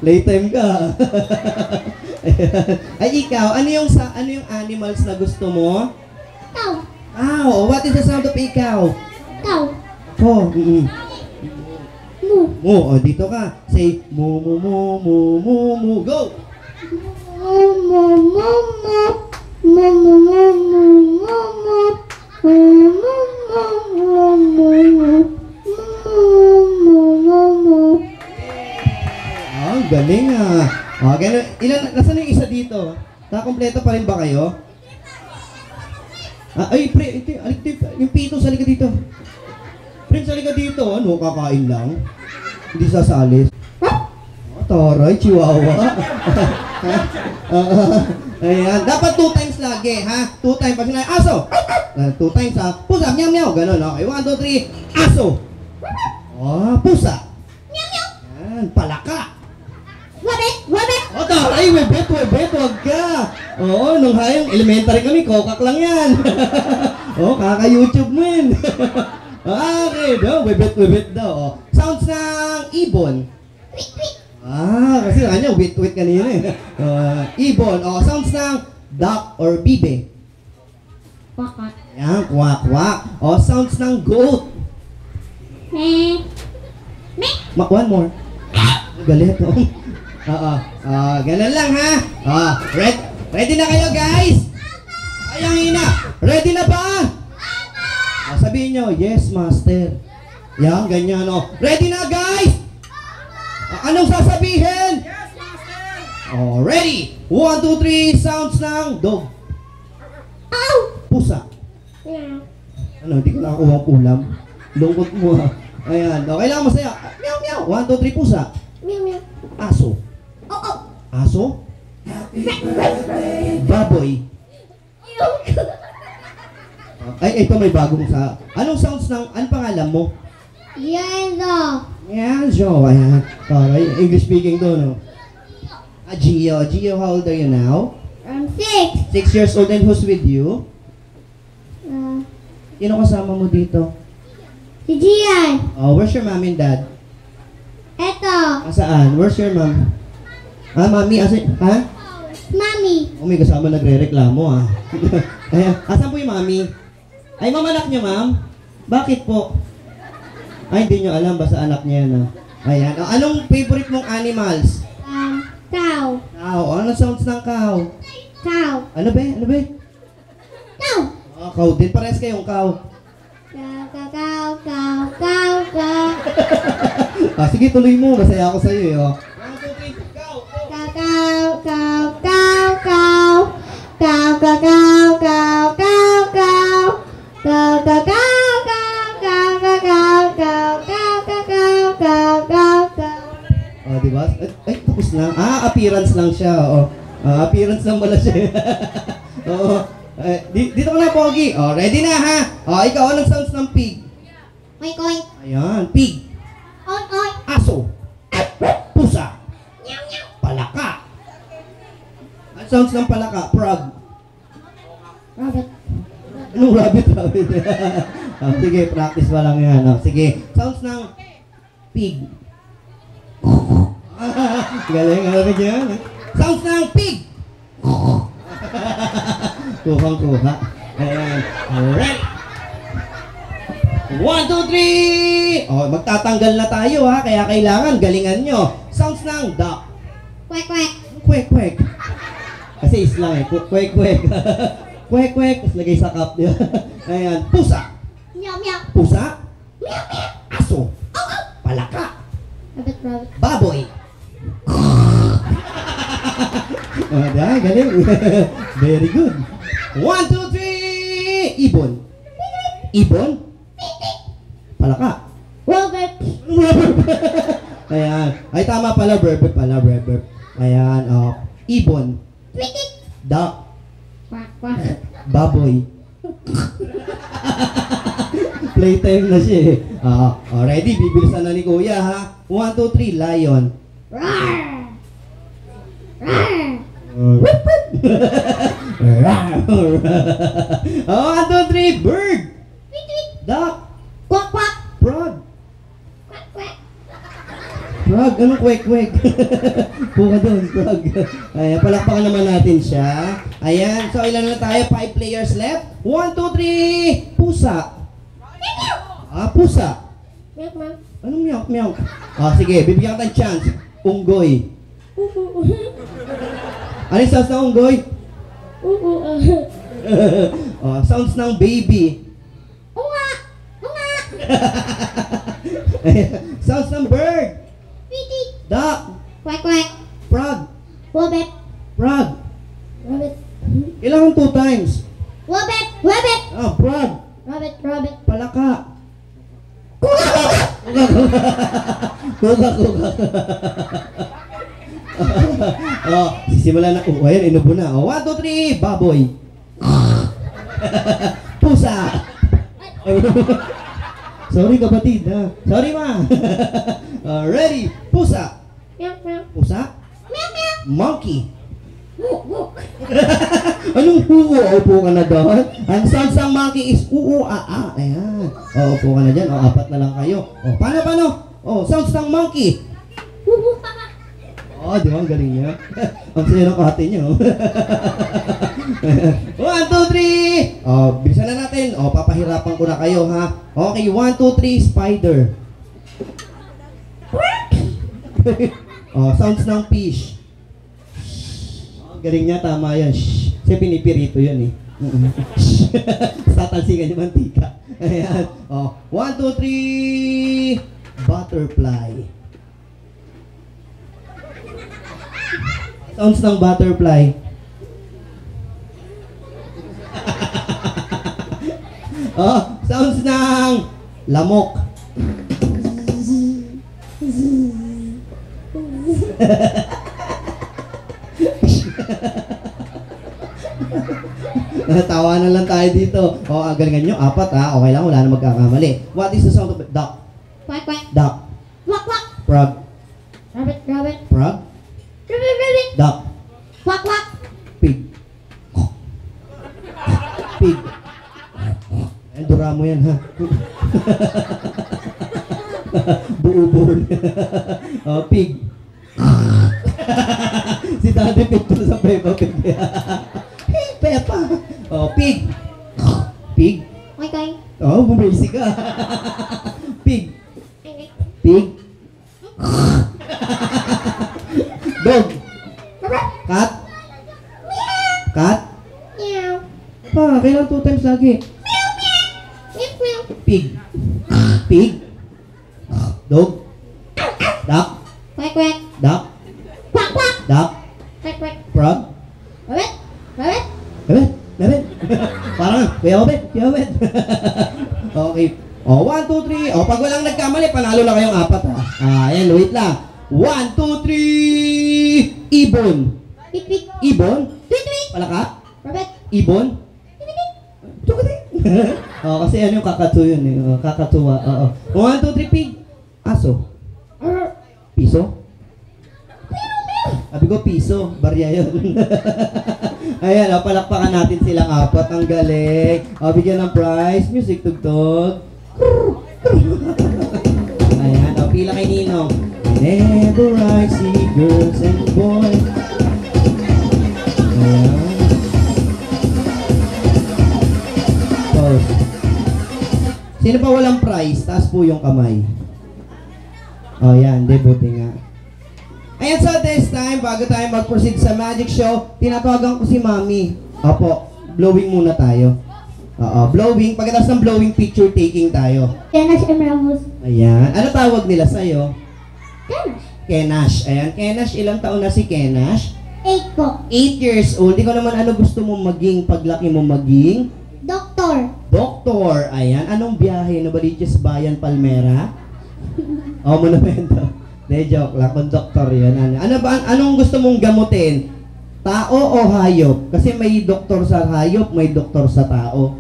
S7: Playtime ka. Ay, ikaw, ano yung animals na gusto mo?
S10: Cow.
S7: Cow. What is the sound of a cow?
S10: Cow.
S7: Oh,
S10: Moo.
S7: Moo. Oh, dito ka. Say, moo, moo, moo, moo, moo, moo. Go!
S10: Moo, moo, moo, moo. Moo, moo, moo, moo, moo, moo. Moo, moo, moo, moo, moo. Moo, moo, moo, moo.
S7: Oh, galing ah. Oh, ganun. Nasaan yung isa dito? Nakakompleto pa rin ba kayo? Ay, pre, yung pito, sali ka dito. Prince, sali ka dito. Ano, kakain lang? Hindi sasalis. Oh, taray, chihuahua. Ayan, dapat 2 times lagi, ha? 2 times. Pag sinabi, aso! 2 times, ha? Pusa, meow, meow. Ganun, okay? 1, 2, 3, aso! Oh, pusa.
S10: Meow, meow.
S7: Ayan, palaka.
S10: Rabbit, rabbit.
S7: O, taray, webet, wag ka. Oo, nung hayang elementary kami, kokak lang yan. Oo, kaka-YouTube mo yun. Okay, daw, webet daw. O, sounds ng ibon. Kasi kanya, wit kanina eh. Ibon. O, sounds ng duck or bibe.
S10: Kwak.
S7: Yan, kwak. O, sounds ng goat.
S10: Meh.
S7: One more. Galit, oh. Ganun lang ha. Ready na kayo guys? Ayang hina. Ready na ba? Sabihin nyo, yes master. Yan, ganyan o. Ready na guys? Anong sasabihin? Yes master. Ready? 1, 2, 3, sounds ng dog.
S10: Ow!
S7: Pusa.
S10: Meow.
S7: Ano, hindi ko nakakuha ang ulam. Lungkot mo ha. Ayan, kailangan masaya. Meow, meow. 1, 2, 3, pusa.
S10: Meow, meow.
S7: Aso.
S10: Oh.
S7: Aso? Baboy. Ay, ito may bagong sa... Anong sounds ng... Anong pangalan mo?
S10: Yellow.
S7: Yanzo. Ayan. Taray, English speaking to, no? Gio. Gio, how old are you now?
S10: I'm 6.
S7: 6 years old, and who's with you? Sino kasama mo dito?
S10: Si Gian.
S7: Oh, where's your mom and dad?
S10: Eto.
S7: Saan? Where's your mom? Mami, ha?
S10: Mami.
S7: Oh, may kasama nagre-reklamo, ha? Ayan, asan po yung mami? Ay, ma'am, anak niyo, ma'am? Bakit po? Ay, hindi niyo alam, basta anak niya yan, ha? Ayan, anong favorite mong animals?
S10: Cow.
S7: Cow. Ano sounds ng cow?
S10: Cow.
S7: Ano ba?
S10: Cow.
S7: Oh, cow din. Parehas kayong cow.
S10: Cow.
S7: Sige, tuloy mo. Masaya ako sa'yo, eh, oh. Oh, diba? Ay, tapos na. Appearance lang siya, oh. Appearance lang pala siya. Oo. Dito ka na, Pogi. Oh, ready na, ha? Oh, ikaw, anong sounds ng pig?
S10: Oink, oink.
S7: Ayan, pig.
S10: Oink, oink.
S7: Aso. Pusa.
S10: Meow, meow.
S7: Palaka. Ang sounds ng palaka? Frog.
S10: Rabbit.
S7: Anong rabbit? Sige, practice pa lang yan. Sige, sounds ng pig. Galing, alam mo dyan. Sounds ng pig. Kuhang-kuha. Ayan. Alright. 1, 2, 3! Oh, magtatanggal na tayo, ha? Kaya kailangan galingan nyo. Sounds ng duck.
S10: Quack, quack.
S7: Quack, quack. Kasi islang eh. Quack, quack. Quack, quack. Tapos lagay sa cup niya. Ayan. Pusa.
S10: Meow, meow.
S7: Pusa.
S10: Meow, meow.
S7: Aso. Palaka.
S10: Rabbit, rabbit.
S7: Baboy. Galing. Very good. 1, 2, 3! Ibon. Ibon? Palaka.
S10: Rabbit.
S7: Ayan. Ay, tama pala. Verb pala. Verb. Ayan. Ibon. Duck.
S10: Quack, quack.
S7: Baboy. Playtime na siya eh. Ready? Bibilisan na ni Kuya, ha? 1, 2, 3. Lion.
S10: Rawr. Rawr.
S7: 1, 2, 3. Bird.
S10: Tweet, tweet.
S7: Duck.
S10: Quack.
S7: Frog, anong kwek-kwek? Puka doon, frog. Ayan, palakpakan naman natin siya. Ayan, so ilan na tayo? 5 players left. 1, 2, 3, pusa. Pusa. Anong meow? Sige, bibigyan ka ng chance. Unggoy. Ano yung sounds ng unggoy? Sounds ng baby. Sounds ng bird. Duck.
S10: Quack.
S7: Frog.
S10: Rabbit.
S7: Frog.
S10: Rabbit.
S7: Kailangan 2 times.
S10: Rabbit.
S7: Frog.
S10: Rabbit.
S7: Palaka. Kuka. Sisimula na. Ayan, inubo na. 1, 2, 3, baboy. Pusa. Sorry kapatid, ha? Sorry ma. Ready? Pusa. Pusa? Monkey. Anong uo? Upo ka na doon. Ang sounds ng monkey is uo-a-a. Ayan. Upo ka na dyan. 4 na lang kayo. Paano? Sounds ng monkey. Di ba? Ang galing niya. Ang saya ng kate niya. 1, 2, 3. Bilisan na natin. Papahirapan ko na kayo, ha? Okay, 1, 2, 3, spider. Sounds ng fish. Galing niya, tama yan. Kasi pinipirito yun, eh. Tatalsingan yung mantika. Ayan. 1, 2, 3, butterfly. Sounds ng butterfly. Sounds ng lamok. Tawa na lang tayo dito. Ang galingan nyo, 4 ha. Okay lang, wala na magkakamali. What is the sound of it? Duck.
S10: Quack.
S7: Duck.
S10: Quack.
S7: Frog.
S10: Rabbit.
S7: Frog.
S10: Rabbit.
S7: Duck.
S10: Quack.
S7: Pig. Pig. Dura mo yan, ha? Buo-buo. Pig. Si Daddy Pig to sa Peppa Pig. Peppa. Pig. Pig.
S10: Okay.
S7: Bumisi ka. Pig. Pig. Dog. Cat. Cat.
S10: Meow.
S7: Kailangan 2 times lagi. Pig. Pig. Dog. Duck.
S10: Quack.
S7: Duck.
S10: Quack.
S7: Duck.
S10: Quack.
S7: Frog.
S10: Rabbit.
S7: Parang, Kuya Obet. Okay. 1, 2, 3. Pag walang nagkamali, panalo na kayong 4 ha. Ayan, wait lang. 1, 2, 3. Ibon.
S10: Pig.
S7: Ibon.
S10: Tweet.
S7: Palaka.
S10: Rabbit.
S7: Ibon. Kasi ano yung kakatu yun eh. Kakatuwa. 1, 2, 3, pig. Aso. Piso. Sabi ko piso. Barya yun. Ayan, palakpakan natin silang 4. Ang galing. Bigyan ng prize. Music tugtog. Ayan, pila kay Ninong. Whenever I see girls and boys. Ayan. Sino pa walang prize? Taas po yung kamay. Yan. Buti nga. Ayan, so this time, bago tayo mag-proceed sa magic show, tinatawagan ko si Mami. Opo, blowing muna tayo. Blowing. Pagkatapos ng blowing, picture taking tayo.
S10: Kenash M. Ramos.
S7: Ayan. Ano tawag nila sa'yo?
S10: Kenash.
S7: Kenash. Ayan. Kenash, ilang taon na si Kenash?
S10: 8 po.
S7: 8 years old. Ikaw naman, ano gusto mong maging paglaki mo maging?
S10: Doktor.
S7: Doktor. Ayan. Anong biyahe? Novaliches Bayan, Palmera? Monumento. De, joke lang. Kung doktor yun. Anong gusto mong gamutin? Tao o hayop? Kasi may doktor sa hayop, may doktor sa tao.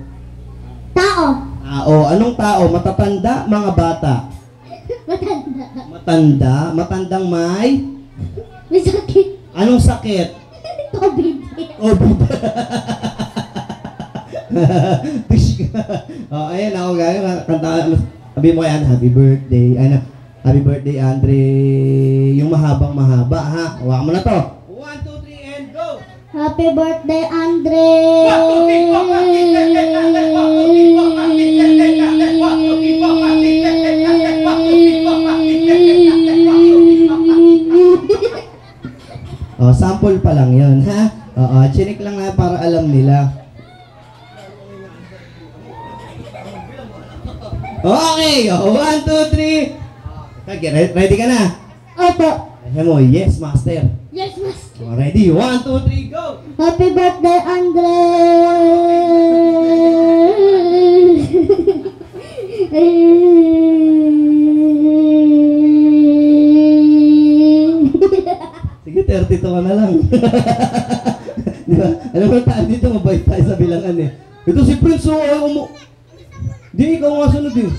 S10: Tao.
S7: Tao. Anong tao? Matatanda, mga bata?
S10: Matanda.
S7: Matanda? Matandang may?
S10: May sakit.
S7: Anong sakit?
S10: COVID.
S7: COVID. Ayan ako gaya. Kanta. Sabi mo yan, happy birthday. Happy birthday, Andre. Yung mahabang mahaba, ha? Hawakan mo na to. 1, 2, 3, and go!
S10: Happy birthday, Andre!
S7: Oh, sample pa lang yun, ha? Oo, chinik lang na para alam nila. Okay, 1, 2, 3. Okay, ready ka na?
S10: Opo.
S7: Sabi mo, yes, master.
S10: Yes, Master.
S7: Oh, ready? 1, 2, 3, go!
S10: Happy birthday, Andre!
S7: Sige, 32 ka na lang. Di ba? Alam mo, tayo dito, mabait tayo sa bilangan eh. Ito si Prince, oh, di, ikaw nga sunod eh.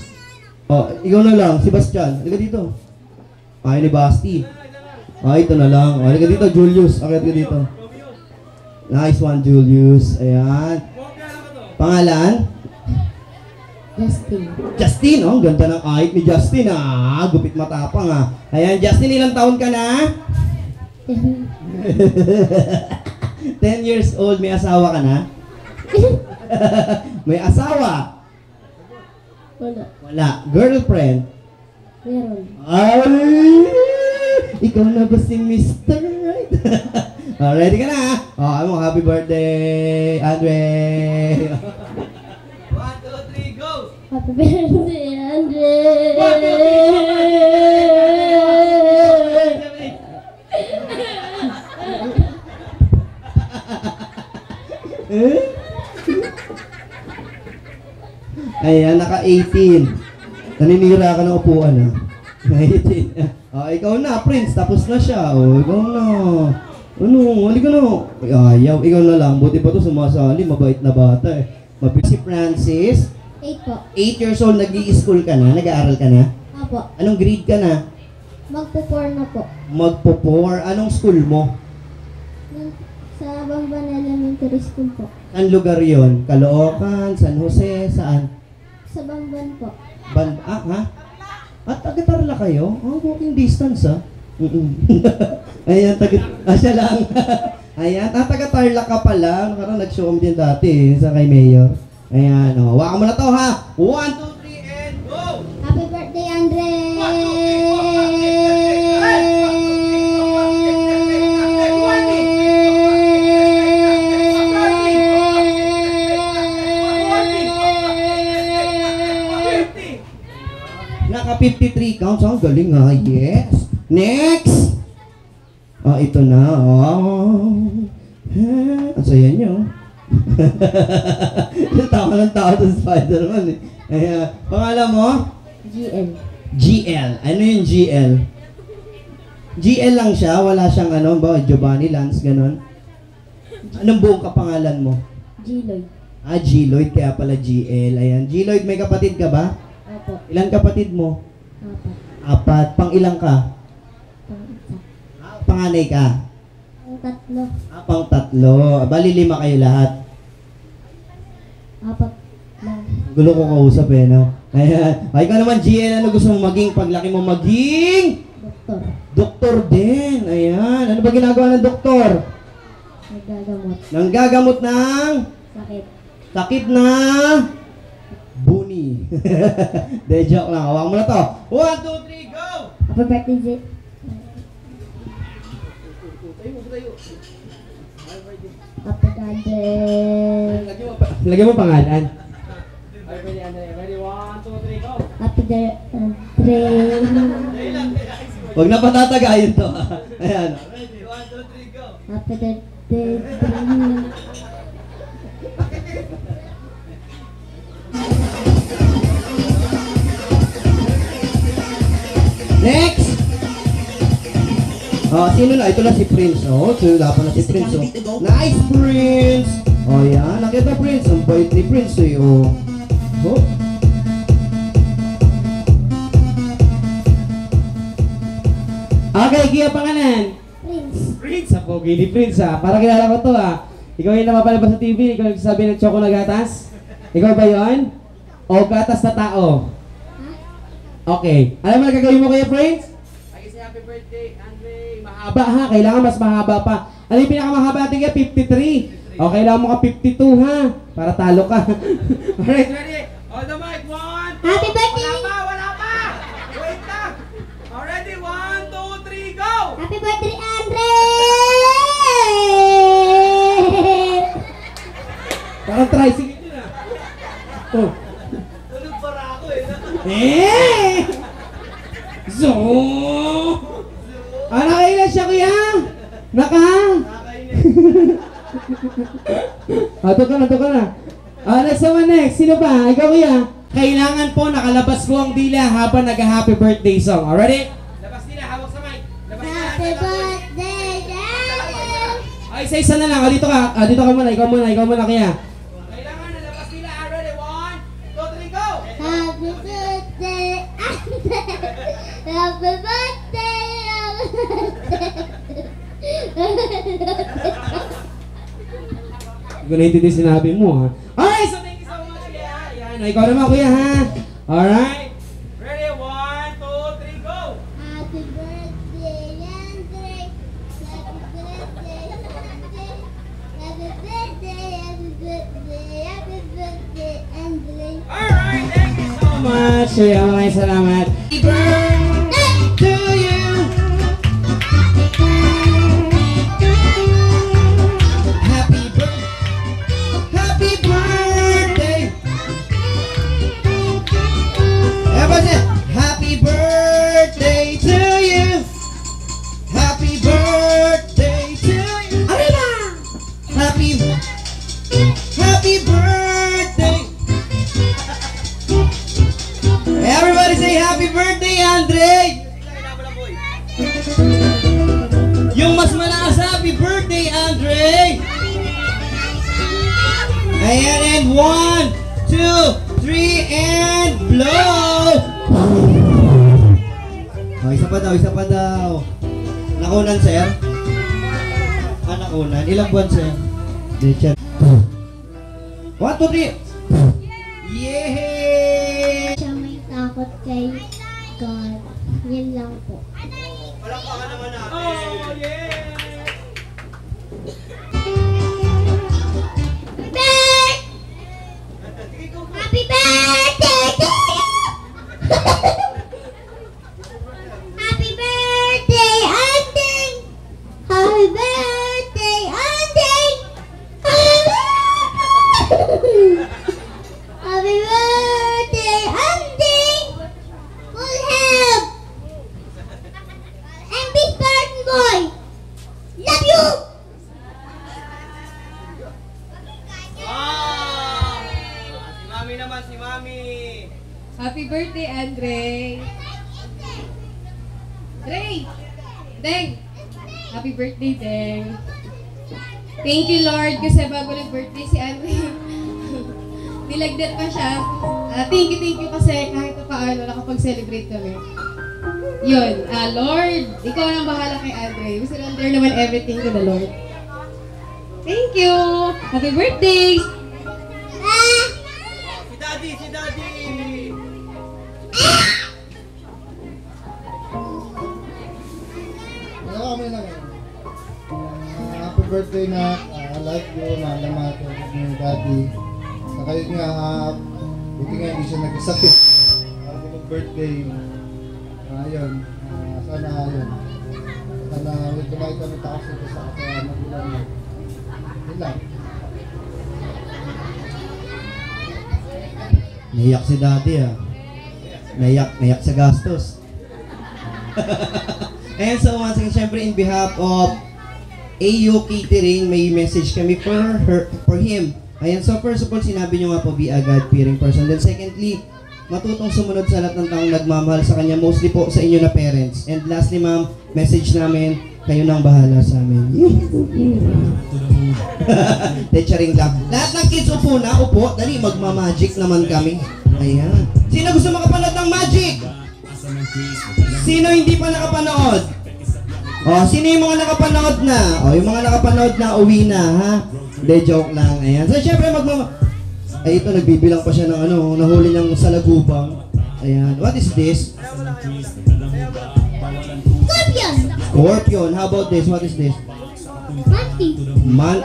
S7: Oh, ikaw na lang, Sebastian. Halika dito. Ay, ni Basti. Ito na lang. Halika dito, Julius. Akit ka dito. Nice one, Julius. Ayan. Pangalan?
S10: Justin.
S7: Justin, oh, ganda ng kahit ni Justin, ah. Gupit matapang, ah. Ayan, Justin, ilang taon ka na? 10 years old, may asawa ka na? May asawa?
S10: Wala.
S7: Wala. Girlfriend?
S10: Meron.
S7: Ay! Ikaw na ba si Mr. Right? Ready ka na, ha? Ano, happy birthday, Andre! 1, 2, 3, go!
S10: Happy birthday, Andre!
S7: Ayan, naka-18. Naninira ka ng upuan, ha? 18. Ikaw na, Prince. Tapos na siya. Ikaw na. Ano? Halika na. Ayaw. Ikaw na lang. Buti pa to sumasali. Mabait na bata, eh. Mabait si Francis.
S10: 8 po.
S7: 8 years old. Nag-i-school ka na? Nag-aaral ka na?
S10: Apo.
S7: Anong grade ka na?
S10: Magpo-4 na po.
S7: Magpo-4. Anong school mo?
S10: Sa Bamban Elementary School po.
S7: Saan lugar yon? Caloocan? San Jose? Saan?
S10: Sa Bamban po.
S7: Ha? At taga-Tarlac kayo? Walking distance, ha? Ayan, siya lang. Ayan, taga-Tarlac ka pala. Nakarang nag-show din dati, sa kay Mayor. Ayan, hawakan mo na to, ha? 1, 2, 3, and go!
S10: Happy birthday, Andre!
S7: Naka 53 counts. Oh, galing ha. Yes. Next. Ito na. Ang saya niyo. Tawa ng tao sa Spider-Man eh. Ayan. Pangalan mo?
S10: GL.
S7: GL. Ano yung GL? GL lang siya. Wala siyang ano ba? Giovanni Lance, ganon. Anong buong kapangalan mo?
S10: G-Lloyd.
S7: G-Lloyd. Kaya pala GL. Ayan. G-Lloyd, may kapatid ka ba?
S10: Opo.
S7: Ilan kapatid mo?
S10: 4.
S7: 4. Pang ilang ka?
S10: Pang-isa.
S7: Panganay ka?
S10: Pang-3.
S7: Pang 3. Bali 5 kayo lahat.
S10: 4 lang.
S7: Gulo ko kausap eh, no? Ayan. Ikaw naman, GL, ano gusto mo maging? Paglaki mo maging?
S10: Doktor.
S7: Doktor din. Ayan. Ano ba ginagawa ng doktor?
S10: Naggagamot.
S7: Nanggagamot ng?
S10: Sakit.
S7: Sakit na? Buni. De, joke lang. Hawak mo na to. 1, 2, 3, go!
S10: Happy birthday, J. Happy birthday.
S14: Lagyan mo pangalan.
S10: Happy birthday.
S7: Huwag na patatagayin to. Ayan.
S10: Happy birthday.
S7: Next! Sino na? Ito na si Prince. So wala pa na si Prince. Nice, Prince! Yan. Nakita, Prince. Ang bait ni Prince, eh.
S14: Okay, Gia, pangalan?
S10: Prince.
S14: Prince. Sa pogi ni Prince, ha? Para kilala ko to, ha? Ikaw yung napapalabas sa TV, ikaw nagsasabi ng choco na gatas? Ikaw ba yon? O gatas na tao? Okay. Alam mo na gagawin mo kaya, friends? Ay, kasi happy birthday, Andre. Mahaba ha. Kailangan mas mahaba pa. Ano yung pinakamahaba natin kaya? 53. O, kailangan mo ka 52 ha. Para talo ka. Alright, ready? On the mic. 1, 2.
S10: Happy birthday!
S14: Wala pa! Wait lang. Already? 1, 2, 3, go!
S10: Happy birthday, Andre!
S14: Parang tricycle yun ah. Oh. Tulog para ako eh. So! Nakailan siya kuya? Ato ka na. Next one next. Sino pa? Ikaw kuya? Kailangan po nakalabas po ang dila habang nag-happy birthday song. Already? Labas dila, hawak sa mic.
S10: Happy birthday, Daniel!
S14: Ay, isa na lang. Dito ka. Dito ka muna. Ikaw muna kaya. Kailangan nalabas dila. Already? 1, 2, 3, go!
S10: Happy birthday, Andre! Happy birthday!
S14: Hindi ko naintindihan sinabi mo ha. Alright, so thank you so much kuya. Yan, ikaw naman kuya ha. Alright. Ready? 1, 2, 3, go!
S10: Happy birthday, Andre! Happy birthday, Andre! Happy birthday, happy birthday, happy birthday, Andre!
S14: Alright, thank you so much. Kuya, maraming salamat. Happy birthday to you.
S7: Happy birthday to you. Happy birthday to you. Arriba! Happy birthday. Everybody say happy birthday, Andre. Yung mas malakas, happy birthday, Andre. Ayan, and 1, 2, 3, and blow! Oh, isa pa daw. Nakunan, sir? Nakunan. Ilang buwan, sir? Dechan. 1, 2, 3! Yay!
S10: Siya may takot kay God. Yan lang po.
S7: Palakpakan naman natin.
S14: Oh, yeah!
S10: Happy birthday to you! Happy birthday, Andre! Happy birthday, Andre! Happy birthday, Andre! Full help! And big birthday boy! Love you!
S7: Si Mami.
S6: Happy birthday, Andre! Dre! Deng! Happy birthday, Deng! Thank you, Lord, kasi bago nag-birthday si Andre, nilagdat pa siya. Thank you kasi kahit paano nakapag-celebrate kami. Yun, Lord, ikaw ang bahala kay Andre. We surrender naman everything to the Lord. Thank you! Happy birthday!
S7: Si Daddy!
S5: Kami lang eh. Happy birthday na. I love you. Nalamatan ng daddy. Saka yun nga, buti nga hindi siya nagkasakit. Bago mag-birthday. Ayun. Sana ayun. Sana ulit kumain kami takas ito sa magulang niya. Yun lang.
S7: Naiyak si Daddy Naiyak sa gastos. And so once again, syempre in behalf of AU Catering, may message kami for him. Ayan, so first of all, sinabi nyo nga po, be a God-fearing person. Then secondly, matutong sumunod sa lahat ng taong nagmamahal sa kanya, mostly po sa inyo na parents. And lastly, ma'am, message namin, kayo nang bahala sa amin. Techaring lang. Lahat ng kids upo na, upo. Dali, magmamagic naman kami. Ayan. Sino gusto makapanood ng magic? Sino hindi pa nakapanood? Sino yung mga nakapanood na? Yung mga nakapanood na, uwi na, ha? Hindi, joke lang. Ayan. So, syempre, ito, nagbibilang pa siya ng nahuli niyang salagubang. Ayan. What is this?
S10: Scorpion!
S7: Scorpion. How about this? What is this?
S10: Mantis!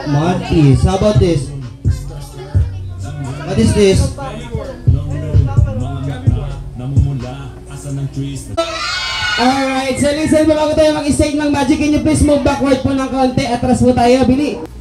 S7: Mantis. How about this? What is this?
S14: Alright, so listen po bago tayo mag-stage ng magic, can you please move backward po ng konti? Atras po tayo, Bili.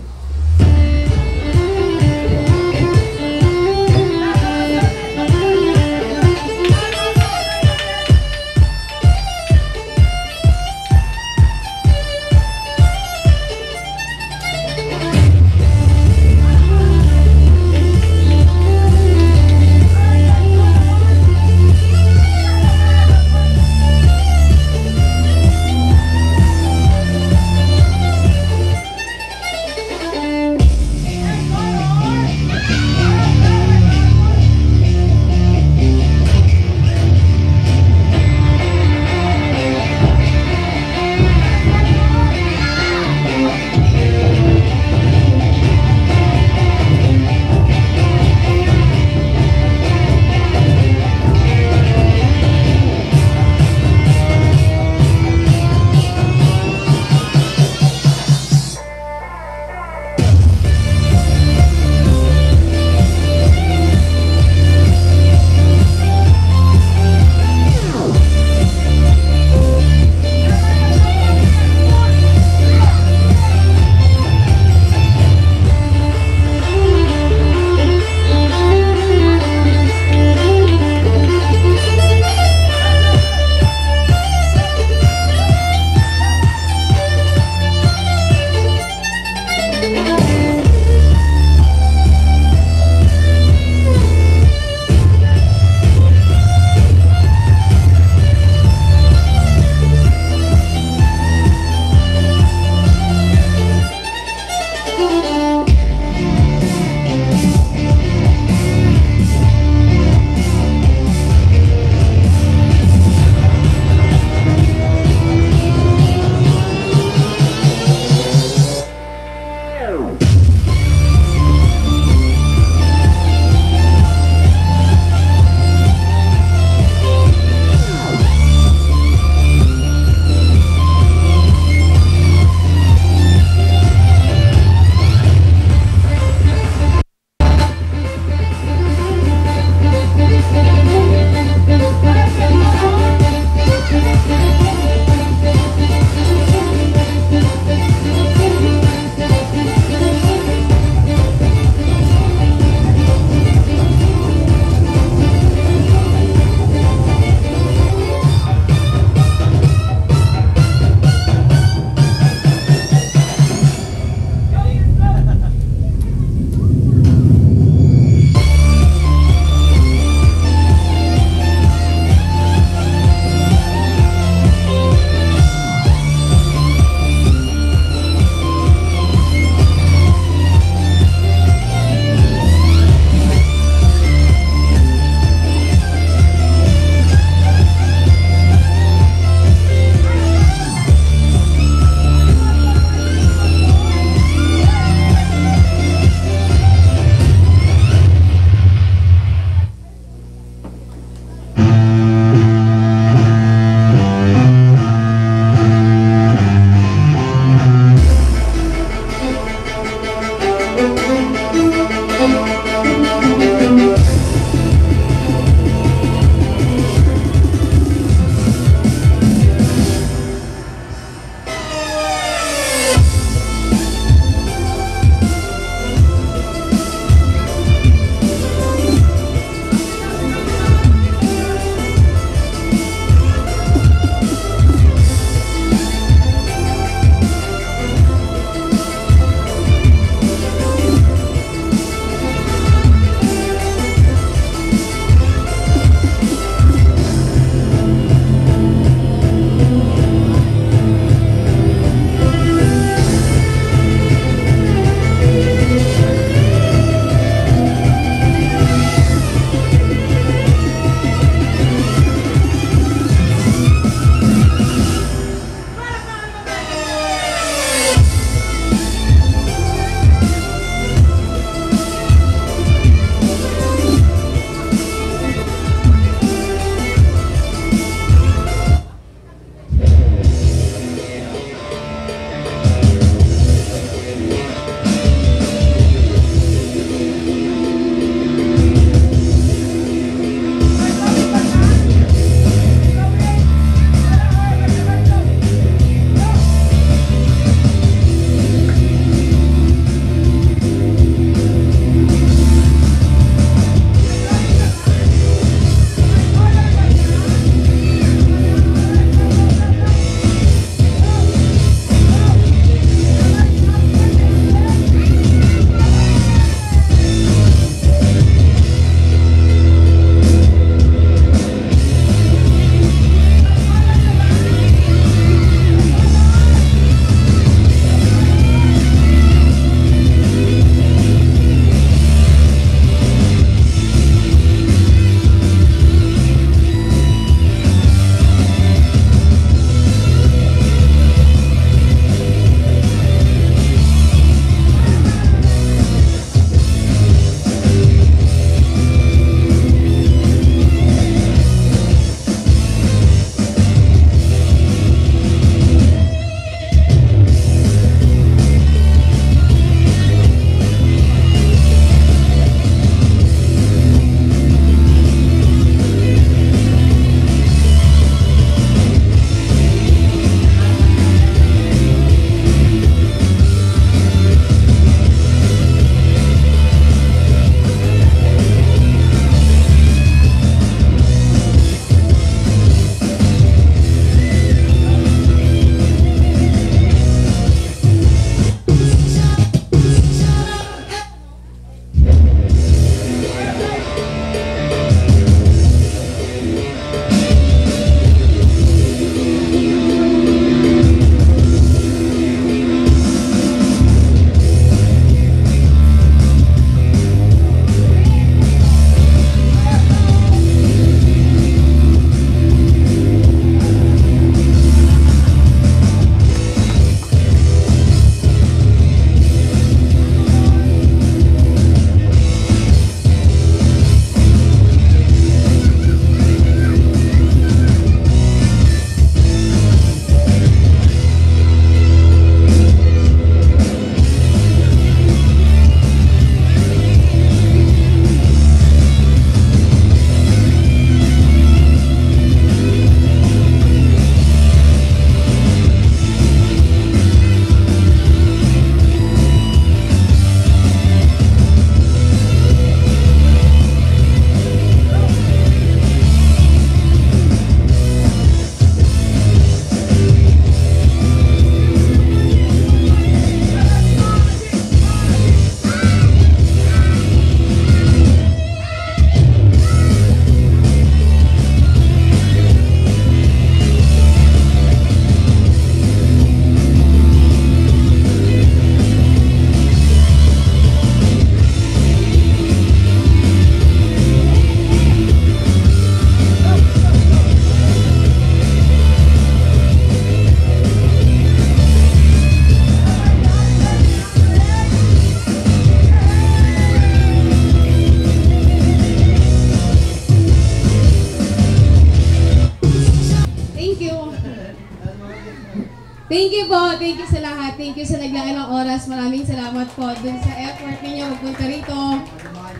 S6: Thank you po. Thank you sa lahat. Thank you sa naglaan ng oras. Maraming salamat po dun sa effort ninyo magpunta rito.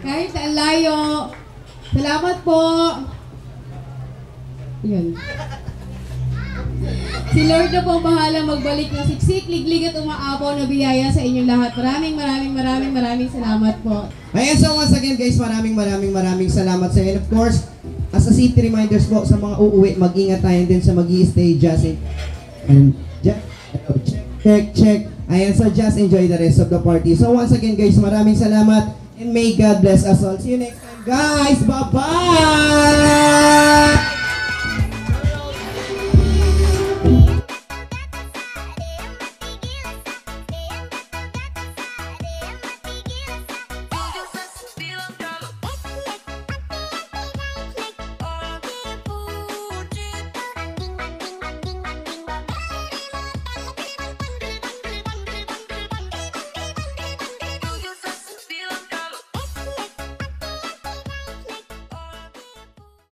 S6: Kahit ang layo. Salamat po. Yun. Si Lord na po bahala magbalik ng siksik, liglig at umaapaw na biyaya sa inyong lahat. Maraming salamat po.
S7: Ayan, so once again guys, maraming salamat sa inyo. And of course, as a city reminders po sa mga uuwi, mag-ingat tayo din sa mag-i-stay just and check. Ayan, so just enjoy the rest of the party. So once again guys, maraming salamat and may God bless us all. See you next time guys. Bye-bye!